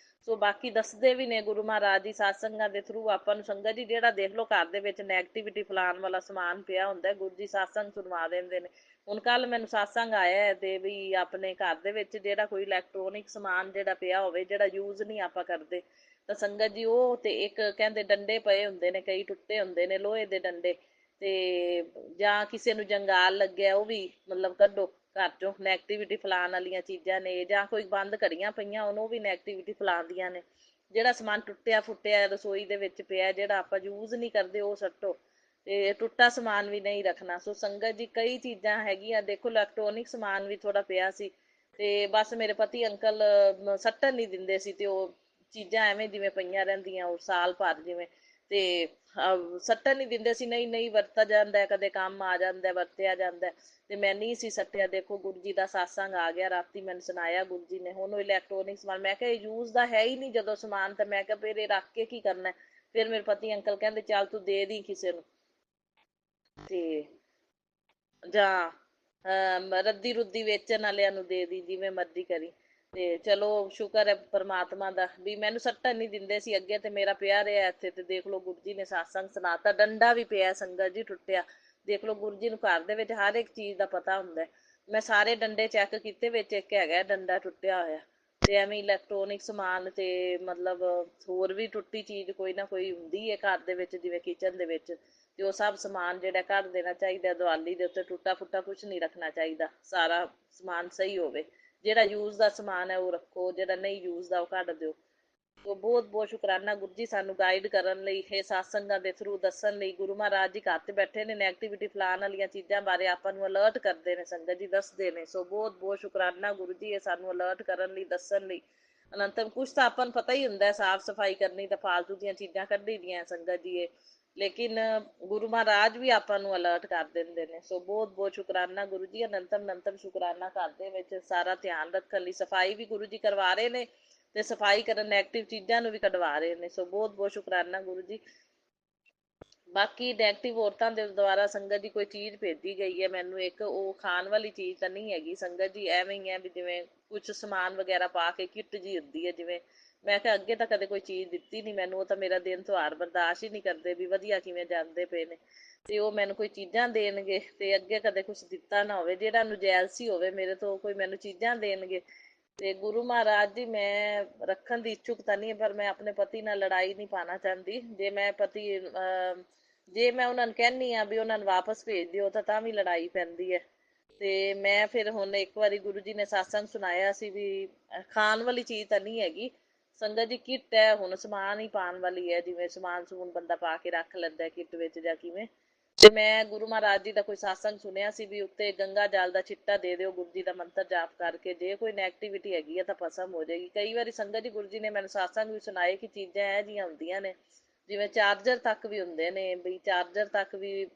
ਸੋ ਬਾਕੀ ਦੱਸਦੇ ਵੀ ਨੇ ਗੁਰੂ ਮਹਾਰਾਜ ਜੀ ਸਾਤਸੰਗਾਂ ਦੇ ਥਰੂ ਆਪਾਂ ਨੂੰ ਸੰਗਤ ਜੀ। ਜਿਹੜਾ ਦੇਖ ਲਓ ਘਰ ਦੇ ਵਿੱਚ ਨੈਗੇਟਿਵਿਟੀ ਫੈਲਾਉਣ ਵਾਲਾ ਸਮਾਨ ਪਿਆ ਹੁੰਦਾ, ਗੁਰੂ ਜੀ ਸਾਤਸੰਗ ਸੁਣਵਾ ਦਿੰਦੇ ਨੇ। ਹੁਣ ਕੱਲ ਮੈਨੂੰ ਸਾਤਸੰਗ ਆਇਆ ਹੈ ਤੇ ਵੀ ਆਪਣੇ ਘਰ ਦੇ ਵਿੱਚ ਜਿਹੜਾ ਕੋਈ ਇਲੈਕਟ੍ਰੋਨਿਕ ਸਮਾਨ ਜਿਹੜਾ ਪਿਆ ਹੋਵੇ, ਜਿਹੜਾ ਯੂਜ਼ ਨਹੀਂ ਆਪਾਂ ਕਰਦੇ, ਤਾਂ ਸੰਗਤ ਜੀ ਉਹ ਤੇ ਇੱਕ ਕਹਿੰਦੇ ਡੰਡੇ ਪਏ ਹੁੰਦੇ ਨੇ, ਕਈ ਟੁੱਟੇ ਹੁੰਦੇ ਨੇ ਲੋਹੇ ਦੇ ਡੰਡੇ, ਤੇ ਜਾਂ ਕਿਸੇ ਨੂੰ ਜੰਗਾਲ ਲੱਗਿਆ ਉਹ ਵੀ ਮਤਲਬ ਕੱਢੋ ਘਰ ਚੋਂ। ਨੈਗੇਟਿਵਿਟੀ ਫੈਲਾਉਣ ਵਾਲੀਆਂ ਚੀਜ਼ਾਂ ਨੇ, ਜਾਂ ਕੋਈ ਬੰਦ ਘੜੀਆਂ ਪਈਆਂ ਉਹਨੂੰ ਵੀ ਨੈਗੇਟਿਵਿਟੀ ਫੈਲਾਉਂਦੀਆਂ ਨੇ। ਜਿਹੜਾ ਸਮਾਨ ਟੁੱਟਿਆ ਫੁੱਟਿਆ ਰਸੋਈ ਦੇ ਵਿੱਚ ਪਿਆ, ਜਿਹੜਾ ਆਪਾਂ ਯੂਜ਼ ਨਹੀਂ ਕਰਦੇ, ਉਹ ਸੱਟੋ। ਤੇ ਟੁੱਟਾ ਸਮਾਨ ਵੀ ਨਹੀਂ ਰੱਖਣਾ। ਸੋ ਸੰਗਤ ਜੀ ਕਈ ਚੀਜ਼ਾਂ ਹੈਗੀਆਂ, ਦੇਖੋ ਇਲੈਕਟ੍ਰੋਨਿਕ ਸਮਾਨ ਵੀ ਥੋੜਾ ਪਿਆ ਸੀ, ਤੇ ਬਸ ਮੇਰੇ ਪਤੀ ਅੰਕਲ ਸੱਟਣ ਨਹੀਂ ਦਿੰਦੇ ਸੀ, ਤੇ ਉਹ ਚੀਜ਼ਾਂ ਐਵੇਂ ਜਿਵੇਂ ਪਈਆਂ ਰਹਿੰਦੀਆਂ ਉਹ ਸਾਲ ਭਰ ਜਿਵੇਂ, ਤੇ ਸੱਟਣ ਨਹੀਂ ਦਿੰਦੇ ਸੀ। ਨਹੀਂ ਨਹੀਂ ਵਰਤਾ ਜਾਂਦਾ, ਕਦੇ ਕੰਮ ਆ ਜਾਂਦਾ, ਵਰਤਿਆ ਜਾਂਦਾ, ਤੇ ਮੈਂ ਨਹੀਂ ਸੀ ਸੱਟਿਆ। ਦੇਖੋ ਗੁਰੂ ਜੀ ਦਾ ਸਾਤਸੰਗ ਆ ਗਿਆ ਰਾਤੀ, ਮੈਨੂੰ ਸੁਣਾਇਆ ਗੁਰੂ ਜੀ ਨੇ। ਹੁਣ ਉਹ ਇਲੈਕਟ੍ਰੋਨਿਕ ਸਮਾਨ ਮੈਂ ਕਿਹਾ ਯੂਜ਼ ਦਾ ਹੈ ਹੀ ਨਹੀਂ ਜਦੋਂ ਸਮਾਨ, ਤਾਂ ਮੈਂ ਕਿਹਾ ਫਿਰ ਇਹ ਰੱਖ ਕੇ ਕੀ ਕਰਨਾ। ਫਿਰ ਮੇਰੇ ਪਤੀ ਅੰਕਲ ਕਹਿੰਦੇ ਚੱਲ ਤੂੰ ਦੇ ਦੀ ਕਿਸੇ ਨੂੰ, ਤੇ ਜਾਂ ਰੱਦੀ ਰੁੱਦੀ ਵੇਚਣ ਵਾਲਿਆਂ ਨੂੰ ਦੇ ਦੀ, ਜਿਵੇਂ ਮਰਜ਼ੀ ਕਰੀ। ਤੇ ਚਲੋ ਸ਼ੁਕਰ ਹੈ ਪਰਮਾਤਮਾ ਦਾ ਵੀ ਮੈਨੂੰ ਸੱਟਣ ਨਹੀਂ ਦਿੰਦੇ ਸੀ ਅੱਗੇ, ਤੇ ਮੇਰਾ ਪਿਆ ਰਿਹਾ ਇੱਥੇ। ਤੇ ਦੇਖ ਲਓ ਗੁਰੂ ਜੀ ਨੇ ਸਾਤਸੰਗ ਸੁਣਾਤਾ। ਡੰਡਾ ਵੀ ਪਿਆ ਸੰਗਤ ਜੀ ਟੁੱਟਿਆ। ਦੇਖ ਲਓ ਗੁਰੂ ਜੀ ਨੂੰ ਘਰ ਦੇ ਵਿੱਚ ਹਰ ਇੱਕ ਚੀਜ਼ ਦਾ ਪਤਾ ਹੁੰਦਾ। ਮੈਂ ਸਾਰੇ ਡੰਡੇ ਚੈੱਕ ਕੀਤੇ, ਵਿੱਚ ਇੱਕ ਹੈਗਾ ਡੰਡਾ ਟੁੱਟਿਆ ਹੋਇਆ। ਤੇ ਐਵੇਂ ਇਲੈਕਟ੍ਰੋਨਿਕ ਸਮਾਨ ਤੇ ਮਤਲਬ ਹੋਰ ਵੀ ਟੁੱਟੀ ਚੀਜ਼ ਕੋਈ ਨਾ ਕੋਈ ਹੁੰਦੀ ਹੈ ਘਰ ਦੇ ਵਿੱਚ, ਜਿਵੇਂ ਕਿਚਨ ਦੇ ਵਿੱਚ, ਤੇ ਉਹ ਸਭ ਸਮਾਨ ਜਿਹੜਾ ਕੱਢ ਦੇਣਾ ਚਾਹੀਦਾ। ਦੀਵਾਲੀ ਦੇ ਉੱਤੇ ਟੁੱਟਾ ਫੁੱਟਾ ਕੁਛ ਨਹੀਂ ਰੱਖਣਾ ਚਾਹੀਦਾ, ਸਾਰਾ ਸਮਾਨ ਸਹੀ ਹੋਵੇ। ਜਿਹੜਾ ਯੂਜ਼ ਦਾ ਸਮਾਨ ਹੈ ਉਹ ਰੱਖੋ, ਜਿਹੜਾ ਨਹੀਂ ਯੂਜ਼ ਦਾ ਉਹ ਕੱਢ ਦਿਓ। ਸੋ ਬਹੁਤ ਬਹੁਤ ਸ਼ੁਕਰਾਨਾ ਗੁਰੂ ਜੀ ਸਾਨੂੰ ਗਾਈਡ ਕਰਨ ਲਈ, ਇਹ ਸਾਤਸੰਗਾਂ ਦੇ ਥਰੂ ਦੱਸਣ ਲਈ। ਗੁਰੂ ਮਹਾਰਾਜ ਜੀ ਘਰ 'ਚ ਬੈਠੇ ਨੇ, ਨੈਗੇਟਿਵਿਟੀ ਫੈਲਾਉਣ ਵਾਲੀਆਂ ਚੀਜ਼ਾਂ ਬਾਰੇ ਆਪਾਂ ਨੂੰ ਅਲਰਟ ਕਰਦੇ ਨੇ ਸੰਗਤ ਜੀ, ਦੱਸਦੇ ਨੇ। ਸੋ ਬਹੁਤ ਬਹੁਤ ਸ਼ੁਕਰਾਨਾ ਗੁਰੂ ਜੀ, ਇਹ ਸਾਨੂੰ ਅਲਰਟ ਕਰਨ ਲਈ, ਦੱਸਣ ਲਈ। ਅਨੰਤਮ ਕੁਛ ਤਾਂ ਆਪਾਂ ਨੂੰ ਪਤਾ ਹੀ ਹੁੰਦਾ ਸਾਫ ਸਫਾਈ ਕਰਨੀ, ਤਾਂ ਫਾਲਤੂ ਦੀਆਂ ਚੀਜ਼ਾਂ ਕੱਢੀ ਦੀਆਂ ਸੰਗਤ ਜੀ ਇਹ, ਲੇਕਿਨ ਗੁਰੂ ਮਹਾਰਾਜ ਵੀ ਆਪਾਂ ਨੂੰ ਅਲਰਟ ਕਰ ਦਿੰਦੇ ਨੇ। ਸੋ ਬਹੁਤ ਬਹੁਤ ਸ਼ੁਕਰਾਨਾ ਗੁਰੂ ਜੀ, ਅਨੰਤਮ ਅਨੰਤਮ ਸ਼ੁਕਰਾਨਾ। ਘਰ ਦੇ ਵਿੱਚ ਸਾਰਾ ਧਿਆਨ ਰੱਖਣ ਲਈ ਸਫਾਈ ਵੀ ਗੁਰੂ ਜੀ ਕਰਵਾ ਰਹੇ ਨੇ, ਤੇ ਸਫਾਈ ਕਰਨ ਨੈਗੇਟਿਵ ਚੀਜ਼ਾਂ ਨੂੰ ਵੀ ਕਢਵਾ ਰਹੇ ਨੇ। ਸੋ ਬਹੁਤ ਬਹੁਤ ਸ਼ੁਕਰਾਨਾ ਗੁਰੂ ਜੀ। ਬਾਕੀ ਨੈਗੇਟਿਵ ਔਰਤਾਂ ਦੇ ਦੁਆਰਾ ਸੰਗਤ ਦੀ ਕੋਈ ਚੀਜ਼ ਭੇਜੀ ਗਈ ਹੈ ਮੈਨੂੰ ਇੱਕ, ਉਹ ਖਾਣ ਵਾਲੀ ਚੀਜ਼ ਤਾਂ ਨਹੀਂ ਹੈਗੀ ਸੰਗਤ ਜੀ, ਐਵੇਂ ਹੀ ਹੈ ਵੀ ਜਿਵੇਂ ਕੁਛ ਸਮਾਨ ਵਗੈਰਾ ਪਾ ਕੇ ਕਿੱਟ ਜੀ ਹੁੰਦੀ ਹੈ ਜਿਵੇਂ। ਮੈਂ ਕਿਹਾ ਅੱਗੇ ਤਾਂ ਕਦੇ ਕੋਈ ਚੀਜ਼ ਦਿੱਤੀ ਨਹੀਂ ਮੈਨੂੰ, ਉਹ ਤਾਂ ਮੇਰਾ ਦਿਨ ਤਿਉਹਾਰ ਬਰਦਾਸ਼ਤ ਹੀ ਨਹੀਂ ਕਰਦੇ ਵੀ ਵਧੀਆ ਕਿਵੇਂ ਜਾਂਦੇ ਪਏ ਨੇ, ਤੇ ਉਹ ਮੈਨੂੰ ਕੋਈ ਚੀਜ਼ਾਂ ਦੇਣਗੇ। ਤੇ ਅੱਗੇ ਕਦੇ ਕੁਛ ਦਿੱਤਾ ਨਾ ਹੋਵੇ, ਜਿਹੜਾ ਨਜੈਲਸੀ ਹੋਵੇ ਮੇਰੇ ਤੋਂ ਕੋਈ ਮੈਨੂੰ ਚੀਜ਼ਾਂ ਦੇਣਗੇ। ਤੇ ਗੁਰੂ ਮਹਾਰਾਜ ਜੀ ਮੈਂ ਰੱਖਣ ਦੀ ਇੱਛੁਕ ਤਾਂ ਨਹੀਂ, ਪਰ ਮੈਂ ਆਪਣੇ ਪਤੀ ਨਾਲ ਲੜਾਈ ਨਹੀਂ ਪਾਉਣਾ ਚਾਹੁੰਦੀ। ਜੇ ਮੈਂ ਪਤੀ ਜੇ ਮੈਂ ਉਹਨਾਂ ਨੂੰ ਕਹਿੰਦੀ ਆ ਵੀ ਉਹਨਾਂ ਨੂੰ ਵਾਪਸ ਭੇਜ ਦਿਓ, ਤਾਂ ਵੀ ਲੜਾਈ ਪੈਂਦੀ ਹੈ। ਤੇ ਮੈਂ ਫਿਰ ਹੁਣ ਇੱਕ ਵਾਰੀ ਗੁਰੂ ਜੀ ਨੇ ਸਾਤਸੰਗ ਸੁਣਾਇਆ ਸੀ ਵੀ ਖਾਣ ਵਾਲੀ ਚੀਜ਼ ਤਾਂ ਨਹੀਂ ਹੈਗੀ ਸੰਗਤ ਜੀ, ਕਿੱਟ ਹੈ। ਹੁਣ ਸਮਾਨ ਹੀ ਪਾਉਣ ਵਾਲੀ ਹੈ, ਜਿਵੇਂ ਸਮਾਨ ਸਮੂਨ ਬੰਦਾ ਪਾ ਕੇ ਰੱਖ ਲੈਂਦਾ ਕਿੱਟ ਵਿੱਚ ਜਾਂ ਕਿਵੇਂ। ਤੇ ਮੈਂ ਗੁਰੂ ਮਹਾਰਾਜ ਜੀ ਦਾ ਕੋਈ ਸਾਤਸੰਗ ਸੁਣਿਆ ਸੀ ਵੀ ਉੱਤੇ ਗੰਗਾ ਜਲ ਦਾ ਛਿੱਟਾ ਦੇ ਦਿਓ ਗੁਰੂ ਜੀ ਦਾ ਮੰਤਰ ਜਾਪ ਕਰਕੇ, ਜੇ ਕੋਈ ਨੈਗੇਟਿਵਿਟੀ ਹੈਗੀ ਹੈ ਤਾਂ ਭਸਮ ਹੋ ਜਾਏਗੀ। ਕਈ ਵਾਰੀ ਸੰਗਤ ਜੀ ਗੁਰੂ ਜੀ ਨੇ ਮੈਨੂੰ ਸਾਤਸੰਗ ਵੀ ਸੁਣਾਏ ਕਿ ਚੀਜ਼ਾਂ ਇਹੋ ਜਿਹੀਆਂ ਹੁੰਦੀਆਂ ਨੇ, ਜਿਵੇਂ ਚਾਰਜਰ ਤੱਕ ਵੀ ਹੁੰਦੇ ਨੇ, ਵੀ ਚਾਰਜਰ ਤੱਕ ਵੀ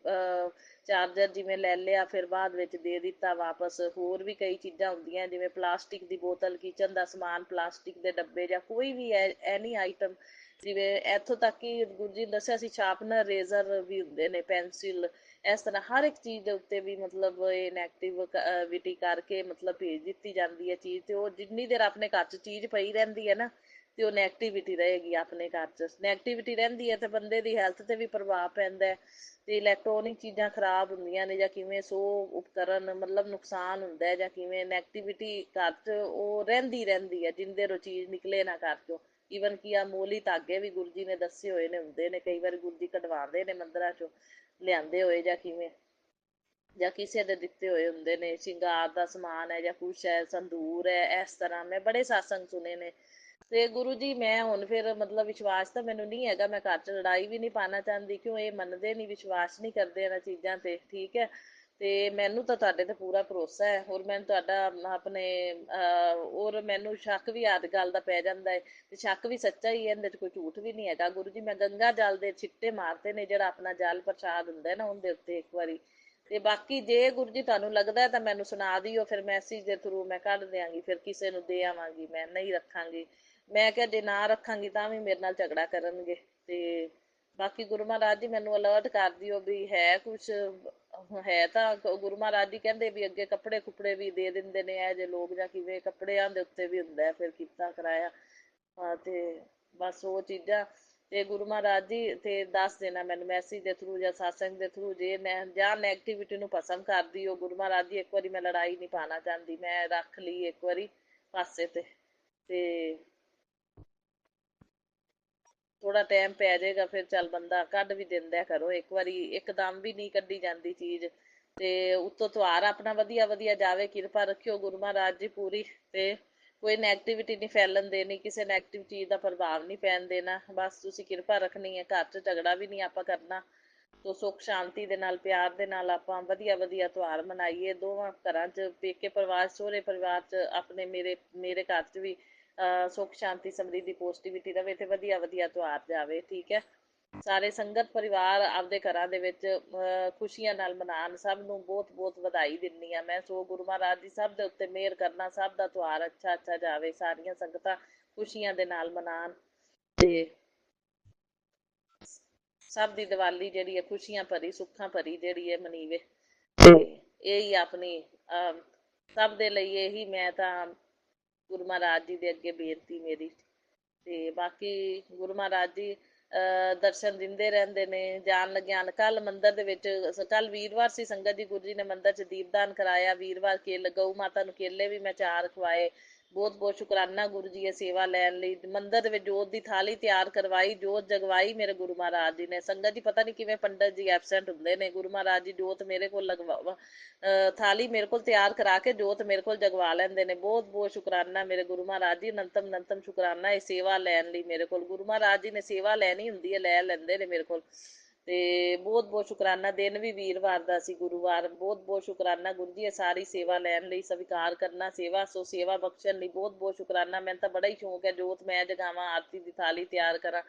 ਚਾਰਜਰ ਜਿਵੇਂ ਲੈ ਲਿਆ ਫਿਰ ਬਾਅਦ ਵਿੱਚ ਦੇ ਦਿੱਤਾ ਵਾਪਸ। ਹੋਰ ਵੀ ਕਈ ਚੀਜ਼ਾਂ ਹੁੰਦੀਆਂ ਜਿਵੇਂ ਪਲਾਸਟਿਕ ਦੀ ਬੋਤਲ, ਕਿਚਨ ਦਾ ਸਮਾਨ, ਪਲਾਸਟਿਕ ਦੇ ਡੱਬੇ, ਜਾਂ ਕੋਈ ਵੀ ਐਨੀ ਆਈਟਮ, ਜਿਵੇਂ ਇੱਥੋਂ ਤੱਕ ਕਿ ਗੁਰੂ ਜੀ ਨੇ ਦੱਸਿਆ ਸੀ ਸ਼ਾਰਪਨਰ, ਰੇਜ਼ਰ ਵੀ ਹੁੰਦੇ ਨੇ, ਪੈਨਸਿਲ, ਇਸ ਤਰ੍ਹਾਂ ਹਰ ਇੱਕ ਚੀਜ਼ ਦੇ ਉੱਤੇ ਵੀ ਮਤਲਬ ਇਹ ਨੈਗੇਟਿਵਿਟੀ ਕਰਕੇ ਮਤਲਬ ਭੇਜ ਦਿੱਤੀ ਜਾਂਦੀ ਹੈ ਚੀਜ਼। ਤੇ ਉਹ ਜਿੰਨੀ ਦੇਰ ਆਪਣੇ ਘਰ 'ਚ ਚੀਜ਼ ਪਈ ਰਹਿੰਦੀ ਹੈ ਨਾ, ਤੇ ਉਹ ਨੈਗੇਟਿਵਿਟੀ ਰਹੇਗੀ ਆਪਣੇ ਘਰ 'ਚ। ਨੈਗੇਟਿਵਿਟੀ ਰਹਿੰਦੀ ਹੈ ਤੇ ਬੰਦੇ ਦੀ ਹੈਲਥ ਤੇ ਵੀ ਪ੍ਰਭਾਵ ਪੈਂਦਾ ਹੈ, ਤੇ ਇਲੈਕਟ੍ਰੋਨਿਕ ਚੀਜ਼ਾਂ ਖਰਾਬ ਹੁੰਦੀਆਂ ਨੇ, ਜਾਂ ਕਿਵੇਂ ਸੋ ਉਪਕਰਨ ਮਤਲਬ ਨੁਕਸਾਨ ਹੁੰਦਾ ਹੈ, ਜਾਂ ਕਿਵੇਂ ਨੈਗੇਟਿਵਿਟੀ ਘਰ 'ਚ ਉਹ ਰਹਿੰਦੀ ਹੈ ਜਿੰਨੀ ਦੇਰ ਉਹ ਚੀਜ਼ ਨਿਕਲੇ ਨਾ ਘਰ 'ਚੋਂ। ਈਵਨ ਕਿ ਆ ਮੋਲੀ ਧਾਗੇ ਵੀ ਗੁਰੂ ਜੀ ਨੇ ਦੱਸੇ ਹੋਏ ਨੇ ਹੁੰਦੇ ਨੇ, ਕਈ ਵਾਰੀ ਗੁਰੂ ਜੀ ਕਢਵਾਉਂਦੇ ਨੇ ਮੰਦਰਾਂ 'ਚੋਂ ਲਿਆਂਦੇ ਹੋਏ ਜਾਂ ਕਿਵੇਂ। ਜਾਂ ਕਿਸੇ ਦੇ ਦਿੱਤੇ ਹੋਏ ਹੁੰਦੇ ਨੇ, ਸ਼ਿੰਗਾਰ ਦਾ ਸਮਾਨ ਹੈ ਜਾਂ ਕੁਛ ਹੈ, ਸੰਧੂਰ ਹੈ, ਇਸ ਤਰ੍ਹਾਂ ਮੈਂ ਬੜੇ ਸਾਸੰਗ ਸੁਣੇ ਨੇ। ਤੇ ਗੁਰੂ ਜੀ ਮੈਂ ਹੁਣ ਫਿਰ ਮਤਲਬ ਵਿਸ਼ਵਾਸ ਤਾਂ ਮੈਨੂੰ ਨਹੀਂ ਹੈਗਾ, ਮੈਂ ਘਰ 'ਚ ਲੜਾਈ ਵੀ ਨਹੀਂ ਪਾਉਣਾ ਚਾਹੁੰਦੀ, ਕਿਉਂ ਇਹ ਮੰਨਦੇ ਨਹੀਂ, ਵਿਸ਼ਵਾਸ ਨਹੀਂ ਕਰਦੇ ਇਹਨਾਂ ਚੀਜ਼ਾਂ ਤੇ, ਠੀਕ ਹੈ। ਤੇ ਮੈਨੂੰ ਤਾਂ ਤੁਹਾਡੇ ਤੇ ਪੂਰਾ ਭਰੋਸਾ ਹੈ, ਹੋਰ ਮੈਨੂੰ ਤੁਹਾਡਾ ਆਪਣੇ ਔਰ ਮੈਨੂੰ ਸ਼ੱਕ ਵੀ ਆਦ ਗੱਲ ਦਾ ਪੈ ਜਾਂਦਾ ਹੈ, ਤੇ ਸ਼ੱਕ ਵੀ ਸੱਚਾ ਹੀ ਹੈ, ਇਹਦੇ 'ਚ ਕੋਈ ਝੂਠ ਵੀ ਨਹੀਂ ਹੈਗਾ। ਗੁਰੂ ਜੀ ਮੈਂ ਗੰਗਾ ਜਲ ਦੇ ਛਿੱਟੇ ਮਾਰਤੇ ਨੇ, ਜਿਹੜਾ ਆਪਣਾ ਜਲ ਪ੍ਰਸ਼ਾਦ ਹੁੰਦਾ ਨਾ ਉਹਦੇ ਉੱਤੇ ਇੱਕ ਵਾਰੀ। ਤੇ ਬਾਕੀ ਜੇ ਗੁਰੂ ਜੀ ਤੁਹਾਨੂੰ ਲੱਗਦਾ ਤਾਂ ਮੈਨੂੰ ਸੁਣਾ ਦਿਓ, ਫਿਰ ਮੈਸੇਜ ਦੇ ਥਰੂ ਮੈਂ ਕੱਢ ਦਿਆਂਗੀ, ਫਿਰ ਕਿਸੇ ਨੂੰ ਦੇ ਆਵਾਂਗੀ, ਮੈਂ ਨਹੀਂ ਰੱਖਾਂਗੀ। ਮੈਂ ਕਿਹਾ ਜੇ ਨਾ ਰੱਖਾਂਗੀ ਤਾਂ ਵੀ ਮੇਰੇ ਨਾਲ ਝਗੜਾ ਕਰਨਗੇ। ਤੇ ਬਾਕੀ ਗੁਰੂ ਮਹਾਰਾਜ ਜੀ ਮੈਨੂੰ ਅਲਰਟ ਕਰ ਦਿਓ ਵੀ ਹੈ ਕੁਛ, ਹੈ ਤਾਂ ਗੁਰੂ ਮਹਾਰਾਜ ਜੀ ਕਹਿੰਦੇ ਵੀ ਅੱਗੇ ਕੱਪੜੇ ਕੁਪੜੇ ਵੀ ਦੇ ਦਿੰਦੇ ਨੇ ਇਹ ਜੇ ਲੋਕ, ਜਾਂ ਕਿਵੇਂ ਕੱਪੜਿਆਂ ਦੇ ਉੱਤੇ ਵੀ ਹੁੰਦਾ ਫਿਰ ਕੀਤਾ ਕਰਾਇਆ। ਹਾਂ ਤੇ ਬਸ ਉਹ ਚੀਜ਼ਾਂ ਤੇ ਗੁਰੂ ਮਹਾਰਾਜ ਜੀ ਤੇ ਦੱਸ ਦੇਣਾ ਮੈਨੂੰ ਮੈਸੇਜ ਦੇ ਥਰੂ ਜਾਂ ਸਾਸੰਗ ਦੇ ਥਰੂ, ਜੇ ਮੈਂ ਜਾਂ ਨੈਗੇਟਿਵਿਟੀ ਨੂੰ ਪਸੰਦ ਕਰਦੀ ਹੋ ਗੁਰੂ ਮਹਾਰਾਜ ਜੀ, ਇੱਕ ਵਾਰੀ ਮੈਂ ਲੜਾਈ ਨਹੀਂ ਪਾਉਣਾ ਚਾਹੁੰਦੀ, ਮੈਂ ਰੱਖ ਲਈ ਇੱਕ ਵਾਰੀ ਪਾਸੇ ਤੇ ਥੋੜਾ ਟਾਈਮ ਪੈ ਜਾਏਗਾ ਫਿਰ ਚੱਲ ਬੰਦਾ ਕੱਢ ਵੀ ਦਿੰਦਾ ਘਰੋਂ, ਇੱਕ ਵਾਰੀ ਇੱਕਦਮ ਵੀ ਨਹੀਂ ਕੱਢੀ ਜਾਂਦੀ ਚੀਜ਼। ਤੇ ਉੱਤੋਂ ਤਿਉਹਾਰ ਆਪਣਾ ਵਧੀਆ ਵਧੀਆ ਜਾਵੇ, ਕਿਰਪਾ ਰੱਖਿਓ ਗੁਰੂ ਮਹਾਰਾਜ ਜੀ ਪੂਰੀ, ਤੇ ਕੋਈ ਨੈਗੇਟਿਵਿਟੀ ਨਹੀਂ ਫੈਲਣ ਦੇਣੀ, ਕਿਸੇ ਨੈਗੇਟਿਵ ਚੀਜ਼ ਦਾ ਪ੍ਰਭਾਵ ਨਹੀਂ ਪੈਣ ਦੇਣਾ, ਬਸ ਤੁਸੀਂ ਕਿਰਪਾ ਰੱਖਣੀ ਹੈ। ਘਰ 'ਚ ਝਗੜਾ ਵੀ ਨਹੀਂ ਆਪਾਂ ਕਰਨਾ, ਤੋ ਸੁੱਖ ਸ਼ਾਂਤੀ ਦੇ ਨਾਲ ਪਿਆਰ ਦੇ ਨਾਲ ਆਪਾਂ ਵਧੀਆ ਵਧੀਆ ਤਿਉਹਾਰ ਮਨਾਈਏ, ਦੋਵਾਂ ਘਰਾਂ 'ਚ, ਪੇਕੇ ਪਰਿਵਾਰ ਸਹੁਰੇ ਪਰਿਵਾਰ 'ਚ, ਆਪਣੇ ਮੇਰੇ ਘਰ 'ਚ ਵੀ ਸੁੱਖ ਸ਼ਾਂਤੀ ਸਮਰਿੱਧੀ ਪੋਜ਼ਿਟਿਵਿਟੀ ਰਵੇ, ਤੇ ਵਧੀਆ ਵਧੀਆ ਤਿਉਹਾਰ ਜਾਵੇ, ਠੀਕ ਹੈ। ਸਾਰੇ ਸੰਗਤ ਪਰਿਵਾਰ ਆਪਦੇ ਘਰਾਂ ਦੇ ਵਿੱਚ ਖੁਸ਼ੀਆਂ ਨਾਲ ਮਨਾਉਣ, ਸਭ ਨੂੰ ਬਹੁਤ ਬਹੁਤ ਵਧਾਈ ਦਿੰਦੀ ਹਾਂ ਮੈਂ। ਸੋ ਗੁਰੂ ਮਹਾਰਾਜ ਜੀ ਸਭ ਦੇ ਉੱਤੇ ਮਿਹਰ ਕਰਨਾ, ਸਭ ਦਾ ਤਿਉਹਾਰ ਅੱਛਾ ਅੱਛਾ ਜਾਵੇ, ਸਾਰੀਆਂ ਸੰਗਤਾਂ ਖੁਸ਼ੀਆਂ ਦੇ ਨਾਲ ਮਨਾਉਣ, ਤੇ ਸਭ ਦੀ ਦੀਵਾਲੀ ਜਿਹੜੀ ਹੈ ਖੁਸ਼ੀਆਂ ਭਰੀ ਸੁੱਖਾਂ ਭਰੀ ਜਿਹੜੀ ਹੈ ਮਨੀਵੇ। ਤੇ ਇਹੀ ਆਪਣੀ ਸਭ ਦੇ ਲਈ ਇਹੀ ਮੈਂ ਤਾਂ ਗੁਰੂ ਮਹਾਰਾਜ ਜੀ ਦੇ ਅੱਗੇ ਬੇਨਤੀ ਮੇਰੀ। ਤੇ ਬਾਕੀ ਗੁਰੂ ਮਹਾਰਾਜ ਜੀ ਦਰਸ਼ਨ ਦਿੰਦੇ ਰਹਿੰਦੇ ਨੇ। ਜਾਣ ਲੱਗਿਆ ਕੱਲ ਮੰਦਿਰ ਦੇ ਵਿੱਚ, ਕੱਲ ਵੀਰਵਾਰ ਸੀ ਸੰਗਤ ਜੀ, ਗੁਰੂ ਜੀ ਨੇ ਮੰਦਿਰ 'ਚ ਦੀਪਦਾਨ ਕਰਾਇਆ ਵੀਰਵਾਰ, ਗਊ ਮਾਤਾ ਨੂੰ ਕੇਲੇ ਵੀ ਮੈਂ 4 ਖਵਾਏ, ਬਹੁਤ ਬਹੁਤ ਸ਼ੁਕਰਾਨਾ ਗੁਰੂ ਜੀ ਇਹ ਸੇਵਾ ਲੈਣ ਲਈ। ਮੰਦਿਰ ਦੇ ਵਿੱਚ ਜੋਤ ਦੀ ਥਾਲੀ ਤਿਆਰ ਕਰਵਾਈ, ਜੋਤ ਜਗਵਾਈ ਮੇਰੇ ਗੁਰੂ ਮਹਾਰਾਜ ਜੀ ਨੇ। ਸੰਗਤ ਜੀ ਪਤਾ ਨਹੀਂ ਕਿਵੇਂ ਪੰਡਤ ਜੀ ਐਬਸੈਂਟ ਹੁੰਦੇ ਨੇ, ਗੁਰੂ ਮਹਾਰਾਜ ਜੀ ਜੋਤ ਮੇਰੇ ਕੋਲ ਥਾਲੀ ਮੇਰੇ ਕੋਲ ਤਿਆਰ ਕਰਾ ਕੇ ਜੋਤ ਮੇਰੇ ਕੋਲ ਜਗਵਾ ਲੈਂਦੇ ਨੇ। ਬਹੁਤ ਬਹੁਤ ਸ਼ੁਕਰਾਨਾ ਮੇਰੇ ਗੁਰੂ ਮਹਾਰਾਜ ਜੀ, ਅਨੰਤਮ ਅਨੰਤਮ ਸ਼ੁਕਰਾਨਾ ਇਹ ਸੇਵਾ ਲੈਣ ਲਈ ਮੇਰੇ ਕੋਲ। ਗੁਰੂ ਮਹਾਰਾਜ ਜੀ ਨੇ ਸੇਵਾ ਲੈਣੀ ਹੁੰਦੀ ਹੈ, ਲੈ ਲੈਂਦੇ ਨੇ ਮੇਰੇ ਕੋਲ। ਤੇ ਬਹੁਤ ਬਹੁਤ ਸ਼ੁਕਰਾਨਾ, ਦਿਨ ਵੀ ਵੀਰਵਾਰ ਦਾ ਸੀ, ਗੁਰੂਵਾਰ। ਬਹੁਤ ਬਹੁਤ ਸ਼ੁਕਰਾਨਾ ਗੁਰੂ ਜੀ ਇਹ ਸਾਰੀ ਸੇਵਾ ਲੈਣ ਲਈ, ਸਵੀਕਾਰ ਕਰਨਾ ਸੇਵਾ, ਸੋ ਸੇਵਾ ਬਖਸ਼ਣ ਲਈ ਬਹੁਤ ਬਹੁਤ ਸ਼ੁਕਰਾਨਾ। ਮੈਨੂੰ ਤਾਂ ਬੜਾ ਹੀ ਸ਼ੌਂਕ ਹੈ ਜੋਤ ਮੈਂ ਜਗਾਵਾਂ, ਆਰਤੀ ਦੀ ਥਾਲੀ ਤਿਆਰ ਕਰਾਂ।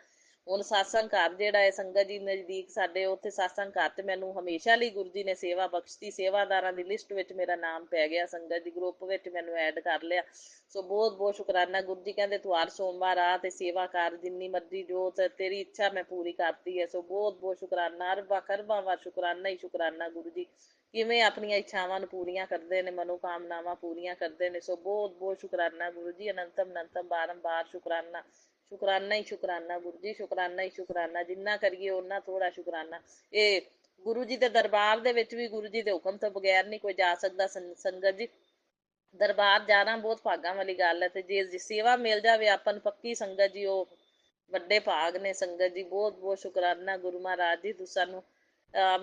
ਹੁਣ ਸਾਸੰਗ ਘਰ ਜਿਹੜਾ ਹੈ ਸੰਗਤ ਜੀ ਨਜ਼ਦੀਕ ਸਾਡੇ, ਉੱਥੇ ਸਾਸੰਗ ਘਰ 'ਚ ਮੈਨੂੰ ਹਮੇਸ਼ਾ ਲਈ ਗੁਰੂ ਜੀ ਨੇ ਸੇਵਾ ਬਖਸ਼ਤੀ, ਸੇਵਾਦਾਰਾਂ ਦੀ ਲਿਸਟ ਵਿੱਚ ਮੇਰਾ ਨਾਮ ਪੈ ਗਿਆ, ਸੰਗਤ ਜੀ ਗਰੁੱਪ ਵਿੱਚ ਮੈਨੂੰ ਐਡ ਕਰ ਲਿਆ। ਸੋ ਬਹੁਤ ਬਹੁਤ ਸ਼ੁਕਰਾਨਾ ਗੁਰੂ ਜੀ ਕਹਿੰਦੇ ਤੂੰ ਹਰ ਸੋਮਵਾਰ ਆ ਤੇ ਸੇਵਾ ਕਰ, ਜਿੰਨੀ ਮਰਜ਼ੀ ਜੋਤ ਤੇਰੀ ਇੱਛਾ ਮੈਂ ਪੂਰੀ ਕਰਤੀ ਹੈ। ਸੋ ਬਹੁਤ ਬਹੁਤ ਸ਼ੁਕਰਾਨਾ, ਅਰਬਾਂ ਖਰਬਾਂ ਵਾਰ ਸ਼ੁਕਰਾਨਾ ਹੀ ਸ਼ੁਕਰਾਨਾ ਗੁਰੂ ਜੀ, ਕਿਵੇਂ ਆਪਣੀਆਂ ਇੱਛਾਵਾਂ ਨੂੰ ਪੂਰੀਆਂ ਕਰਦੇ ਨੇ, ਮਨੋਕਾਮਨਾਵਾਂ ਪੂਰੀਆਂ ਕਰਦੇ ਨੇ। ਸੋ ਬਹੁਤ ਬਹੁਤ ਸ਼ੁਕਰਾਨਾ ਗੁਰੂ ਜੀ, ਅਨੰਤਮ ਅਨੰਤਮ ਬਾਰੰਬਾਰ ਸ਼ੁਕਰਾਨਾ, ਸ਼ੁਕਰਾਨਾ ਹੀ ਸ਼ੁਕਰਾਨਾ ਗੁਰੂ ਜੀ, ਸ਼ੁਕਰਾਨਾ ਹੀ ਸ਼ੁਕਰਾਨਾ। ਜਿੰਨਾ ਕਰੀਏ ਉਹਨਾਂ ਥੋੜਾ ਸ਼ੁਕਰਾਨਾ। ਇਹ ਗੁਰੂ ਜੀ ਦੇ ਦਰਬਾਰ ਦੇ ਵਿੱਚ ਵੀ ਗੁਰੂ ਜੀ ਦੇ ਹੁਕਮ ਤੋਂ ਬਗੈਰ ਨਹੀਂ ਕੋਈ ਜਾ ਸਕਦਾ ਸੰਗਤ ਜੀ। ਦਰਬਾਰ ਜਾਣਾ ਬਹੁਤ ਭਾਗਾਂ ਵਾਲੀ ਗੱਲ ਹੈ, ਤੇ ਜੇ ਸੇਵਾ ਮਿਲ ਜਾਵੇ ਆਪਾਂ ਨੂੰ ਪੱਕੀ ਸੰਗਤ ਜੀ, ਉਹ ਵੱਡੇ ਭਾਗ ਨੇ ਸੰਗਤ ਜੀ। ਬਹੁਤ ਬਹੁਤ ਸ਼ੁਕਰਾਨਾ ਗੁਰੂ ਮਹਾਰਾਜ ਜੀ, ਤੁਸੀਂ ਸਾਨੂੰ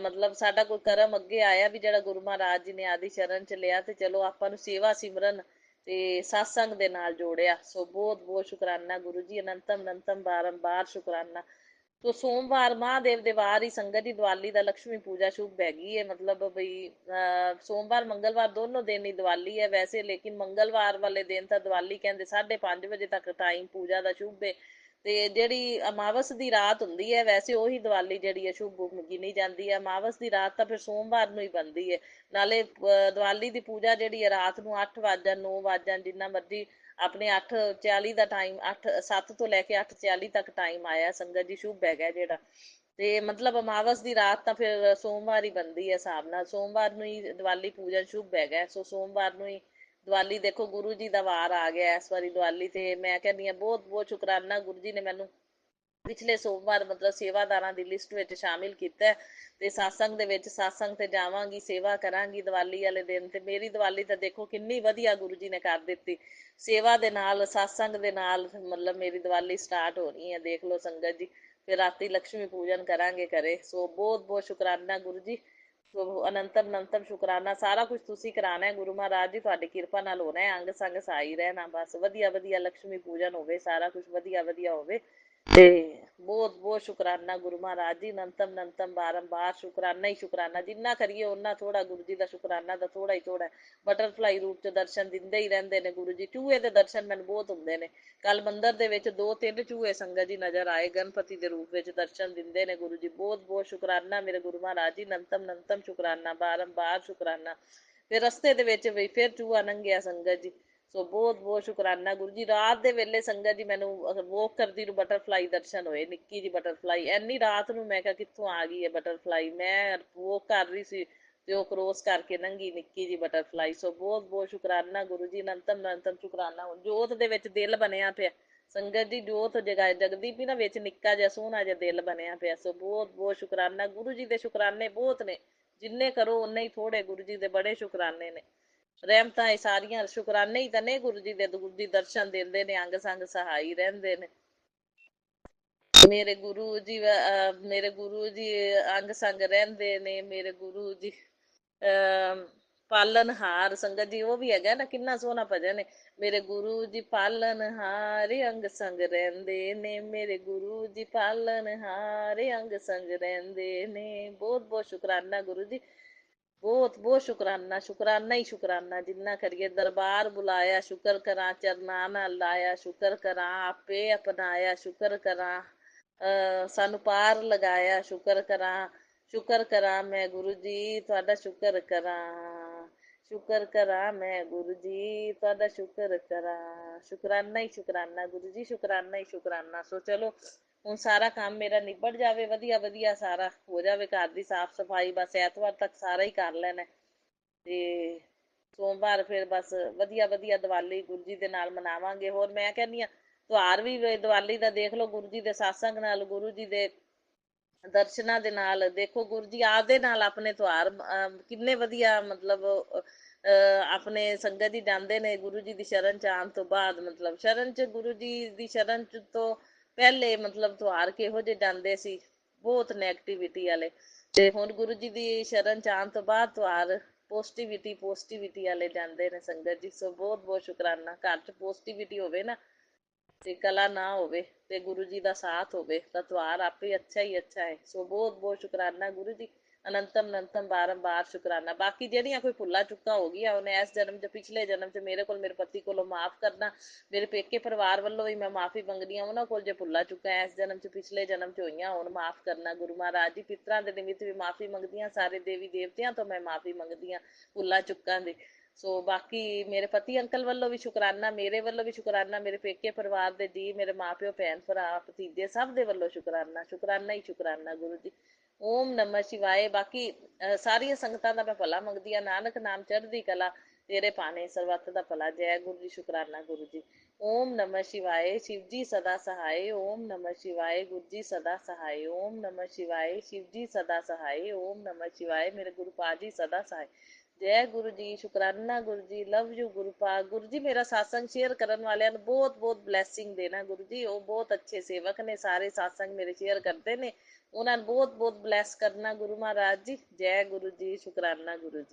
ਮਤਲਬ ਸਾਡਾ ਕੋਈ ਕਰਮ ਅੱਗੇ ਆਇਆ ਵੀ ਜਿਹੜਾ ਗੁਰੂ ਮਹਾਰਾਜ ਜੀ ਨੇ ਆਦਿ ਚਰਨ 'ਚ ਲਿਆ, ਤੇ ਚਲੋ ਆਪਾਂ ਨੂੰ ਸੇਵਾ ਸਿਮਰਨ ਤੇ ਸਤਸੰਗ ਦੇ ਨਾਲ ਜੋੜਿਆ। ਸੋ ਬਹੁਤ ਬਹੁਤ ਸ਼ੁਕਰਾਨਾ ਗੁਰੂ ਜੀ, ਅਨੰਤਮ ਅਨੰਤਮ ਬਾਰੰਬਾਰ ਸ਼ੁਕਰਾਨਾ। ਤੋ ਸੋਮਵਾਰ ਮਹਾਦੇਵ ਦੇ ਵਾਰ ਹੀ ਸੰਗਤ ਦੀ ਦੀਵਾਲੀ ਦਾ ਲక్ష్ਮੀ ਪੂਜਾ ਸ਼ੁਭ ਹੈਗੀ ਹੈ, ਮਤਲਬ ਬਈ ਸੋਮਵਾਰ ਮੰਗਲਵਾਰ ਦੋਨੋਂ ਦਿਨ ਹੀ ਦੀਵਾਲੀ ਹੈ ਵੈਸੇ, ਲੇਕਿਨ ਮੰਗਲਵਾਰ ਵਾਲੇ ਦਿਨ ਤਾਂ ਦੀਵਾਲੀ ਕਹਿੰਦੇ 5:30 ਵਜੇ ਤੱਕ ਟਾਈਮ ਪੂਜਾ ਦਾ ਸ਼ੁਭ ਹੈ। ਤੇ ਜਿਹੜੀ ਅਮਾਵਸ ਦੀ ਰਾਤ ਹੁੰਦੀ ਹੈ ਵੈਸੇ ਉਹੀ ਦੀਵਾਲੀ ਜਿਹੜੀ ਹੈ ਸ਼ੁਭ ਗਿਣੀ ਜਾਂਦੀ ਹੈ। ਅਮਾਵਸ ਦੀ ਰਾਤ ਤਾਂ ਫਿਰ ਸੋਮਵਾਰ ਨੂੰ ਹੀ ਬਣਦੀ ਹੈ। ਨਾਲੇ ਦੀਵਾਲੀ ਦੀ ਪੂਜਾ ਜਿਹੜੀ ਹੈ ਰਾਤ ਨੂੰ 8 ਵੱਜ ਜਾਣ 9 ਵੱਜ ਜਾਣ, ਜਿੰਨਾ ਮਰਜ਼ੀ ਆਪਣੇ 8:40 ਦਾ ਟਾਈਮ, 7 ਤੋਂ ਲੈ ਕੇ 8:40 ਤੱਕ ਟਾਈਮ ਆਇਆ ਸੰਗਤ ਜੀ, ਸ਼ੁਭ ਹੈਗਾ ਜਿਹੜਾ। ਤੇ ਮਤਲਬ ਅਮਾਵਸ ਦੀ ਰਾਤ ਤਾਂ ਫਿਰ ਸੋਮਵਾਰ ਹੀ ਬਣਦੀ ਹੈ ਹਿਸਾਬ ਨਾਲ, ਸੋਮਵਾਰ ਨੂੰ ਹੀ ਦੀਵਾਲੀ ਪੂਜਨ ਸ਼ੁਭ ਹੈਗਾ। ਸੋ ਸੋਮਵਾਰ ਨੂੰ ਹੀ ਦੀਵਾਲੀ, ਦੇਖੋ ਗੁਰੂ ਜੀ ਦਾ ਵਾਰ ਆ ਗਿਆ ਇਸ ਵਾਰੀ ਦੀਵਾਲੀ ਤੇ। ਮੈਂ ਕਹਿੰਦੀ ਹਾਂ ਬਹੁਤ ਬਹੁਤ ਸ਼ੁਕਰਾਨਾ ਗੁਰੂ ਜੀ ਨੇ ਮੈਨੂੰ ਪਿਛਲੇ ਸੋਮਵਾਰ ਮਤਲਬ ਸੇਵਾਦਾਰਾਂ ਦੀ ਲਿਸਟ ਵਿੱਚ ਸ਼ਾਮਿਲ ਕੀਤਾ, ਤੇ ਸਤਸੰਗ ਦੇ ਵਿੱਚ ਸਤਸੰਗ ਤੇ ਜਾਵਾਂਗੀ, ਸੇਵਾ ਕਰਾਂਗੀ ਦੀਵਾਲੀ ਵਾਲੇ ਦਿਨ। ਤੇ ਮੇਰੀ ਦੀਵਾਲੀ ਤਾਂ ਦੇਖੋ ਕਿੰਨੀ ਵਧੀਆ ਗੁਰੂ ਜੀ ਨੇ ਕਰ ਦਿੱਤੀ, ਸੇਵਾ ਦੇ ਨਾਲ ਸਤਸੰਗ ਦੇ ਨਾਲ, ਮਤਲਬ ਮੇਰੀ ਦੀਵਾਲੀ ਸਟਾਰਟ ਹੋਣੀ ਹੈ, ਦੇਖ ਲਓ ਸੰਗਤ ਜੀ। ਫਿਰ ਰਾਤੀ ਲక్ష్ਮੀ ਪੂਜਨ ਕਰਾਂਗੇ ਘਰੇ। ਸੋ ਬਹੁਤ ਬਹੁਤ ਸ਼ੁਕਰਾਨਾ ਗੁਰੂ ਜੀ, ਸੋ ਅਨੰਤਮ ਅਨੰਤਮ ਸ਼ੁਕਰਾਨਾ, ਸਾਰਾ ਕੁਝ ਤੁਸੀਂ ਕਰਾਉਣਾ ਹੈ ਗੁਰੂ ਮਹਾਰਾਜ ਜੀ, ਤੁਹਾਡੀ ਕਿਰਪਾ ਨਾਲ ਹੋਣਾ ਹੈ, ਅੰਗ ਸੰਗ ਸਹਾਈ ਰਹਿਣਾ, ਬਸ ਵਧੀਆ ਵਧੀਆ ਲక్ష్ਮੀ ਪੂਜਨ ਹੋਵੇ, ਸਾਰਾ ਕੁਝ ਵਧੀਆ ਵਧੀਆ ਹੋਵੇ। ਤੇ ਬਹੁਤ ਬਹੁਤ ਸ਼ੁਕਰਾਨਾ ਗੁਰੂ ਮਹਾਰਾਜ ਜੀ, ਅਨੰਤਮ ਅਨੰਤਮ ਬਾਰੰਬਾਰ ਸ਼ੁਕਰਾਨਾ ਹੀ ਸ਼ੁਕਰਾਨਾ, ਜਿੰਨਾ ਕਰੀਏ ਉਹਨਾਂ ਥੋੜਾ, ਗੁਰੂ ਜੀ ਦਾ ਸ਼ੁਕਰਾਨਾ ਤਾਂ ਥੋੜਾ ਹੀ ਥੋੜਾ। ਬਟਰਫਲਾਈ ਰੂਪ ਚ ਦਰਸ਼ਨ ਦਿੰਦੇ ਹੀ ਰਹਿੰਦੇ ਨੇ ਗੁਰੂ ਜੀ। ਚੂਹੇ ਦੇ ਦਰਸ਼ਨ ਮੈਨੂੰ ਬਹੁਤ ਹੁੰਦੇ ਨੇ। ਕੱਲ ਮੰਦਿਰ ਦੇ ਵਿੱਚ 2-3 ਚੂਹੇ ਸੰਗਤ ਜੀ ਨਜ਼ਰ ਆਏ, ਗਣਪਤੀ ਦੇ ਰੂਪ ਵਿੱਚ ਦਰਸ਼ਨ ਦਿੰਦੇ ਨੇ ਗੁਰੂ ਜੀ। ਬਹੁਤ ਬਹੁਤ ਸ਼ੁਕਰਾਨਾ ਮੇਰੇ ਗੁਰੂ ਮਹਾਰਾਜ ਜੀ, ਅਨੰਤਮ ਅਨੰਤਮ ਸ਼ੁਕਰਾਨਾ, ਬਾਰੰਬਾਰ ਸ਼ੁਕਰਾਨਾ। ਫਿਰ ਰਸਤੇ ਦੇ ਵਿੱਚ ਵੀ ਫਿਰ ਚੂਹਾ ਲੰਘਿਆ ਸੰਗਤ ਜੀ। ਸੋ ਬਹੁਤ ਬਹੁਤ ਸ਼ੁਕਰਾਨਾ ਗੁਰੂ ਜੀ। ਰਾਤ ਦੇ ਵੇਲੇ ਸੰਗਤ ਜੀ ਮੈਨੂੰ ਵੋਕ ਕਰਦੀ ਨੂੰ ਬਟਰਫਲਾਈ ਦਰਸ਼ਨ ਹੋਏ, ਨਿੱਕੀ ਜੀ ਬਟਰਫਲਾਈ। ਐਨੀ ਰਾਤ ਨੂੰ ਮੈਂ ਕਿਹਾ ਕਿੱਥੋਂ ਆ ਗਈ ਹੈ ਬਟਰਫਲਾਈ, ਮੈਂ ਵੋਕ ਕਰ ਰਹੀ ਸੀ ਤੇ ਉਹ ਕ੍ਰੋਸ ਕਰਕੇ ਲੰਘੀ ਨਿੱਕੀ ਜੀ ਬਟਰਫਲਾਈ। ਸੋ ਬਹੁਤ ਬਹੁਤ ਸ਼ੁਕਰਾਨਾ ਗੁਰੂ ਜੀ, ਅਨੰਤਮ ਅਨੰਤਮ ਸ਼ੁਕਰਾਨਾ। ਹੁਣ ਜੋਤ ਦੇ ਵਿੱਚ ਦਿਲ ਬਣਿਆ ਪਿਆ ਸੰਗਤ ਜੀ, ਜੋਤ ਜਗਦੀ ਵੀ ਨਾ, ਵਿੱਚ ਨਿੱਕਾ ਜਿਹਾ ਸੋਹਣਾ ਜਿਹਾ ਦਿਲ ਬਣਿਆ ਪਿਆ। ਸੋ ਬਹੁਤ ਬਹੁਤ ਸ਼ੁਕਰਾਨਾ ਗੁਰੂ ਜੀ ਦੇ, ਸ਼ੁਕਰਾਨੇ ਬਹੁਤ ਨੇ, ਜਿੰਨੇ ਕਰੋ ਉਨੇ ਹੀ ਥੋੜੇ। ਗੁਰੂ ਜੀ ਦੇ ਬੜੇ ਸ਼ੁਕਰਾਨੇ ਨੇ, ਰਹਿਮਤਾਂ ਇਹ ਸਾਰੀਆਂ ਸ਼ੁਕਰਾਨੇ ਹੀ ਤਾਂ ਨੇ ਗੁਰੂ ਜੀ ਦੇ। ਗੁਰੂ ਜੀ ਦਰਸ਼ਨ ਦਿੰਦੇ ਨੇ, ਅੰਗ ਸੰਗ ਸਹਾਈ ਰਹਿੰਦੇ ਨੇ ਮੇਰੇ ਗੁਰੂ ਜੀ। ਮੇਰੇ ਗੁਰੂ ਜੀ ਅੰਗ ਸੰਗ ਰਹਿੰਦੇ ਨੇ ਮੇਰੇ ਗੁਰੂ ਜੀ। ਪਾਲਨਹਾਰ ਸੰਗਤ ਜੀ, ਉਹ ਵੀ ਹੈਗਾ ਨਾ, ਕਿੰਨਾ ਸੋਹਣਾ ਭਜਨ ਹੈ। ਮੇਰੇ ਗੁਰੂ ਜੀ ਪਾਲਨਹਾਰ ਅੰਗ ਸੰਗ ਰਹਿੰਦੇ ਨੇ, ਮੇਰੇ ਗੁਰੂ ਜੀ ਪਾਲਨਹਾਰ ਅੰਗ ਸੰਗ ਰਹਿੰਦੇ ਨੇ। ਬਹੁਤ ਬਹੁਤ ਸ਼ੁਕਰਾਨਾ ਗੁਰੂ ਜੀ, ਬਹੁਤ ਬਹੁਤ ਸ਼ੁਕਰਾਨਾ, ਸ਼ੁਕਰਾਨਾ ਹੀ ਸ਼ੁਕਰਾਨਾ, ਜਿੰਨਾ ਕਰੀਏ। ਦਰਬਾਰ ਬੁਲਾਇਆ ਸ਼ੁਕਰ ਕਰਾਂ, ਚਰਨਾਂ ਨਾਲ ਲਾਇਆ ਸ਼ੁਕਰ ਕਰਾਂ, ਆਪੇ ਅਪਣਾਇਆ ਸ਼ੁਕਰ ਕਰਾਂ, ਸਾਨੂੰ ਪਾਰ ਲਗਾਇਆ ਸ਼ੁਕਰ ਕਰਾਂ। ਸ਼ੁਕਰ ਕਰਾਂ ਮੈਂ ਗੁਰੂ ਜੀ ਤੁਹਾਡਾ, ਸ਼ੁਕਰ ਕਰਾਂ, ਸ਼ੁਕਰ ਕਰਾਂ ਮੈਂ ਗੁਰੂ ਜੀ ਤੁਹਾਡਾ, ਸ਼ੁਕਰ ਕਰਾਂ। ਸ਼ੁਕਰਾਨਾ ਹੀ ਸ਼ੁਕਰਾਨਾ ਗੁਰੂ ਜੀ, ਸ਼ੁਕਰਾਨਾ ਹੀ ਸ਼ੁਕਰਾਨਾ। ਸੋ ਚਲੋ ਹੁਣ ਸਾਰਾ ਕੰਮ ਮੇਰਾ ਨਿਬੜ ਜਾਵੇ, ਵਧੀਆ ਵਧੀਆ ਸਾਰਾ ਹੋ ਜਾਵੇ, ਘਰ ਦੀ ਸਾਫ਼ ਸਫਾਈ ਬਸ ਐਤਵਾਰ ਤੱਕ ਸਾਰਾ ਹੀ ਕਰ ਲੈਣਾ ਤੇ ਸੋਮਵਾਰ ਫਿਰ ਬਸ ਵਧੀਆ ਵਧੀਆ ਦੀਵਾਲੀ ਗੁਰੂ ਜੀ ਦੇ ਨਾਲ ਮਨਾਵਾਂਗੇ। ਹੋਰ ਮੈਂ ਕਹਿੰਦੀ ਹਾਂ ਤਿਉਹਾਰ ਵੀ ਦੀਵਾਲੀ ਦਾ ਦੇਖ ਲਓ ਗੁਰੂ ਜੀ ਦੇ ਸਾਸੰਗ ਨਾਲ, ਗੁਰੂ ਜੀ ਦੇ ਦਰਸ਼ਨਾਂ ਦੇ ਨਾਲ। ਦੇਖੋ ਗੁਰੂ ਜੀ ਆਪਦੇ ਨਾਲ ਆਪਣੇ ਤਿਉਹਾਰ ਕਿੰਨੇ ਵਧੀਆ, ਮਤਲਬ ਆਪਣੇ ਸੰਗਤ ਜੀ ਜਾਂਦੇ ਨੇ ਗੁਰੂ ਜੀ ਦੀ ਸ਼ਰਨ ਚ ਆਉਣ ਤੋਂ ਬਾਅਦ, ਮਤਲਬ ਸ਼ਰਨ ਚ, ਗੁਰੂ ਜੀ ਦੀ ਸ਼ਰਨ ਚ ਤੋਂ ਪਹਿਲੇ ਮਤਲਬ ਤਿਉਹਾਰ ਕਿਹੋ ਜਿਹੇ ਜਾਂਦੇ ਸੀ, ਬਹੁਤ ਨੈਗੇਟਿਵਿਟੀ ਵਾਲੇ। ਤੇ ਹੁਣ ਗੁਰੂ ਜੀ ਦੀ ਸ਼ਰਨ ਚ ਆਉਣ ਤੋਂ ਬਾਅਦ ਤਿਉਹਾਰ ਪੋਜ਼ਿਟਿਵਿਟੀ ਵਾਲੇ ਜਾਂਦੇ ਨੇ ਸੰਗਤ ਜੀ। ਸੋ ਬਹੁਤ ਬਹੁਤ ਸ਼ੁਕਰਾਨਾ। ਘਰ ਚ ਪੋਜ਼ਿਟਿਵਿਟੀ ਹੋਵੇ ਨਾ, ਤੇ ਕਲਾ ਨਾ ਹੋਵੇ, ਤੇ ਗੁਰੂ ਜੀ ਦਾ ਸਾਥ ਹੋਵੇ, ਤਾਂ ਤਿਉਹਾਰ ਆਪੇ ਅੱਛਾ ਹੀ ਅੱਛਾ ਹੈ। ਸੋ ਬਹੁਤ ਬਹੁਤ ਸ਼ੁਕਰਾਨਾ ਗੁਰੂ ਜੀ, ਅਨੰਤਮ ਅਨੰਤਮ ਬਾਰੰਬਾਰ ਸ਼ੁਕਰਾਨਾ। ਬਾਕੀ ਜਿਹੜੀਆਂ ਕੋਈ ਭੁੱਲਾਂ ਚੁੱਕਾਂ ਹੋ ਗਈਆਂ ਉਹਨੇ ਇਸ ਜਨਮ ਚ, ਪਿਛਲੇ ਜਨਮ ਚ ਮੇਰੇ ਕੋਲ, ਮੇਰੇ ਪਤੀ ਕੋਲੋਂ ਮਾਫ ਕਰਨਾ। ਮੇਰੇ ਪੇਕੇ ਪਰਿਵਾਰ ਵੱਲੋਂ ਵੀ ਮੈਂ ਮਾਫੀ ਮੰਗਦੀ ਹਾਂ ਉਹਨਾਂ ਕੋਲ, ਜੇ ਭੁੱਲਾਂ ਚੁੱਕਾਂ ਇਸ ਜਨਮ ਚ, ਪਿਛਲੇ ਜਨਮ ਚ ਹੋਈਆਂ ਹੁਣ, ਮਾਫ ਕਰਨਾ ਗੁਰੂ ਮਹਾਰਾਜ ਜੀ। ਪਿਤਰਾਂ ਦੇ ਨਿਮਿਤ ਵੀ ਮਾਫੀ ਮੰਗਦੀ ਹਾਂ, ਸਾਰੇ ਦੇਵੀ ਦੇਵਤਿਆਂ ਤੋਂ ਮੈਂ ਮਾਫੀ ਮੰਗਦੀ ਹਾਂ ਭੁੱਲਾਂ ਚੁੱਕਾਂ ਦੀ। ਸੋ ਬਾਕੀ ਮੇਰੇ ਪਤੀ ਅੰਕਲ ਵੱਲੋਂ ਵੀ ਸ਼ੁਕਰਾਨਾ, ਮੇਰੇ ਵੱਲੋਂ ਵੀ ਸ਼ੁਕਰਾਨਾ, ਮੇਰੇ ਪੇਕੇ ਪਰਿਵਾਰ ਦੇ ਜੀ, ਮੇਰੇ ਮਾਂ ਪਿਓ, ਭੈਣ ਭਰਾ, ਭਤੀਜੇ, ਸਭ ਦੇ ਵੱਲੋਂ ਸ਼ੁਕਰਾਨਾ, ਸ਼ੁਕਰਾਨਾ ਹੀ ਸ਼ੁਕਰਾਨਾ ਗੁਰੂ ਜੀ। ਓਮ ਨਮः ਸ਼ਿਵਾਏ। ਬਾਕੀ ਸਾਰੀਆਂ ਸੰਗਤਾਂ ਦਾ ਮੈਂ ਭਲਾ ਮੰਗਦੀ ਹਾਂ, ਨਾਨਕ ਨਾਮ ਚੜ੍ਹਦੀ ਕਲਾ, ਤੇਰੇ ਭਾਣੇ ਸਰਬੱਤ ਦਾ ਭਲਾ। ਜੈ ਗੁਰੂ ਜੀ, ਸ਼ੁਕਰਾਨਾ ਗੁਰੂ ਜੀ। ਓਮ ਨਮः ਸ਼ਿਵਾਏ, ਸ਼ਿਵ ਜੀ ਸਦਾ ਸਹਾਏ। ਓਮ ਨਮः ਸ਼ਿਵਾਏ, ਗੁਰੂ ਜੀ ਸਦਾ ਸਹਾਏ। ਓਮ ਨਮः ਸ਼ਿਵਾਏ, ਸ਼ਿਵ ਜੀ ਸਦਾ ਸਹਾਏ। ਓਮ ਨਮः ਸ਼ਿਵਾਏ, ਮੇਰੇ ਗੁਰੂ ਪਾ ਜੀ ਸਦਾ ਸਹਾਏ। ਜੈ ਗੁਰੂ ਜੀ, ਸ਼ੁਕਰਾਨਾ ਗੁਰੂ ਜੀ, ਲਵ ਯੂ ਗੁਰੂ ਪਾ। ਗੁਰੂ ਜੀ ਮੇਰਾ ਸਾਤਸੰਗ ਸ਼ੇਅਰ ਕਰਨ ਵਾਲਿਆਂ ਨੂੰ ਬਹੁਤ ਬਹੁਤ ਬਲੈਸਿੰਗ ਦੇਣਾ ਗੁਰੂ ਜੀ, ਉਹ ਬਹੁਤ ਅੱਛੇ ਸੇਵਕ ਨੇ, ਸਾਰੇ ਸਾਤਸੰਗ ਮੇਰੇ ਸ਼ੇਅਰ ਕਰਦੇ ਨੇ, ਉਹਨਾਂ ਨੂੰ ਬਹੁਤ ਬਹੁਤ ਬਲੈਸ ਕਰਨਾ ਗੁਰੂ ਮਹਾਰਾਜ ਜੀ। ਜੈ ਗੁਰੂ ਜੀ, ਸ਼ੁਕਰਾਨਾ ਗੁਰੂ ਜੀ।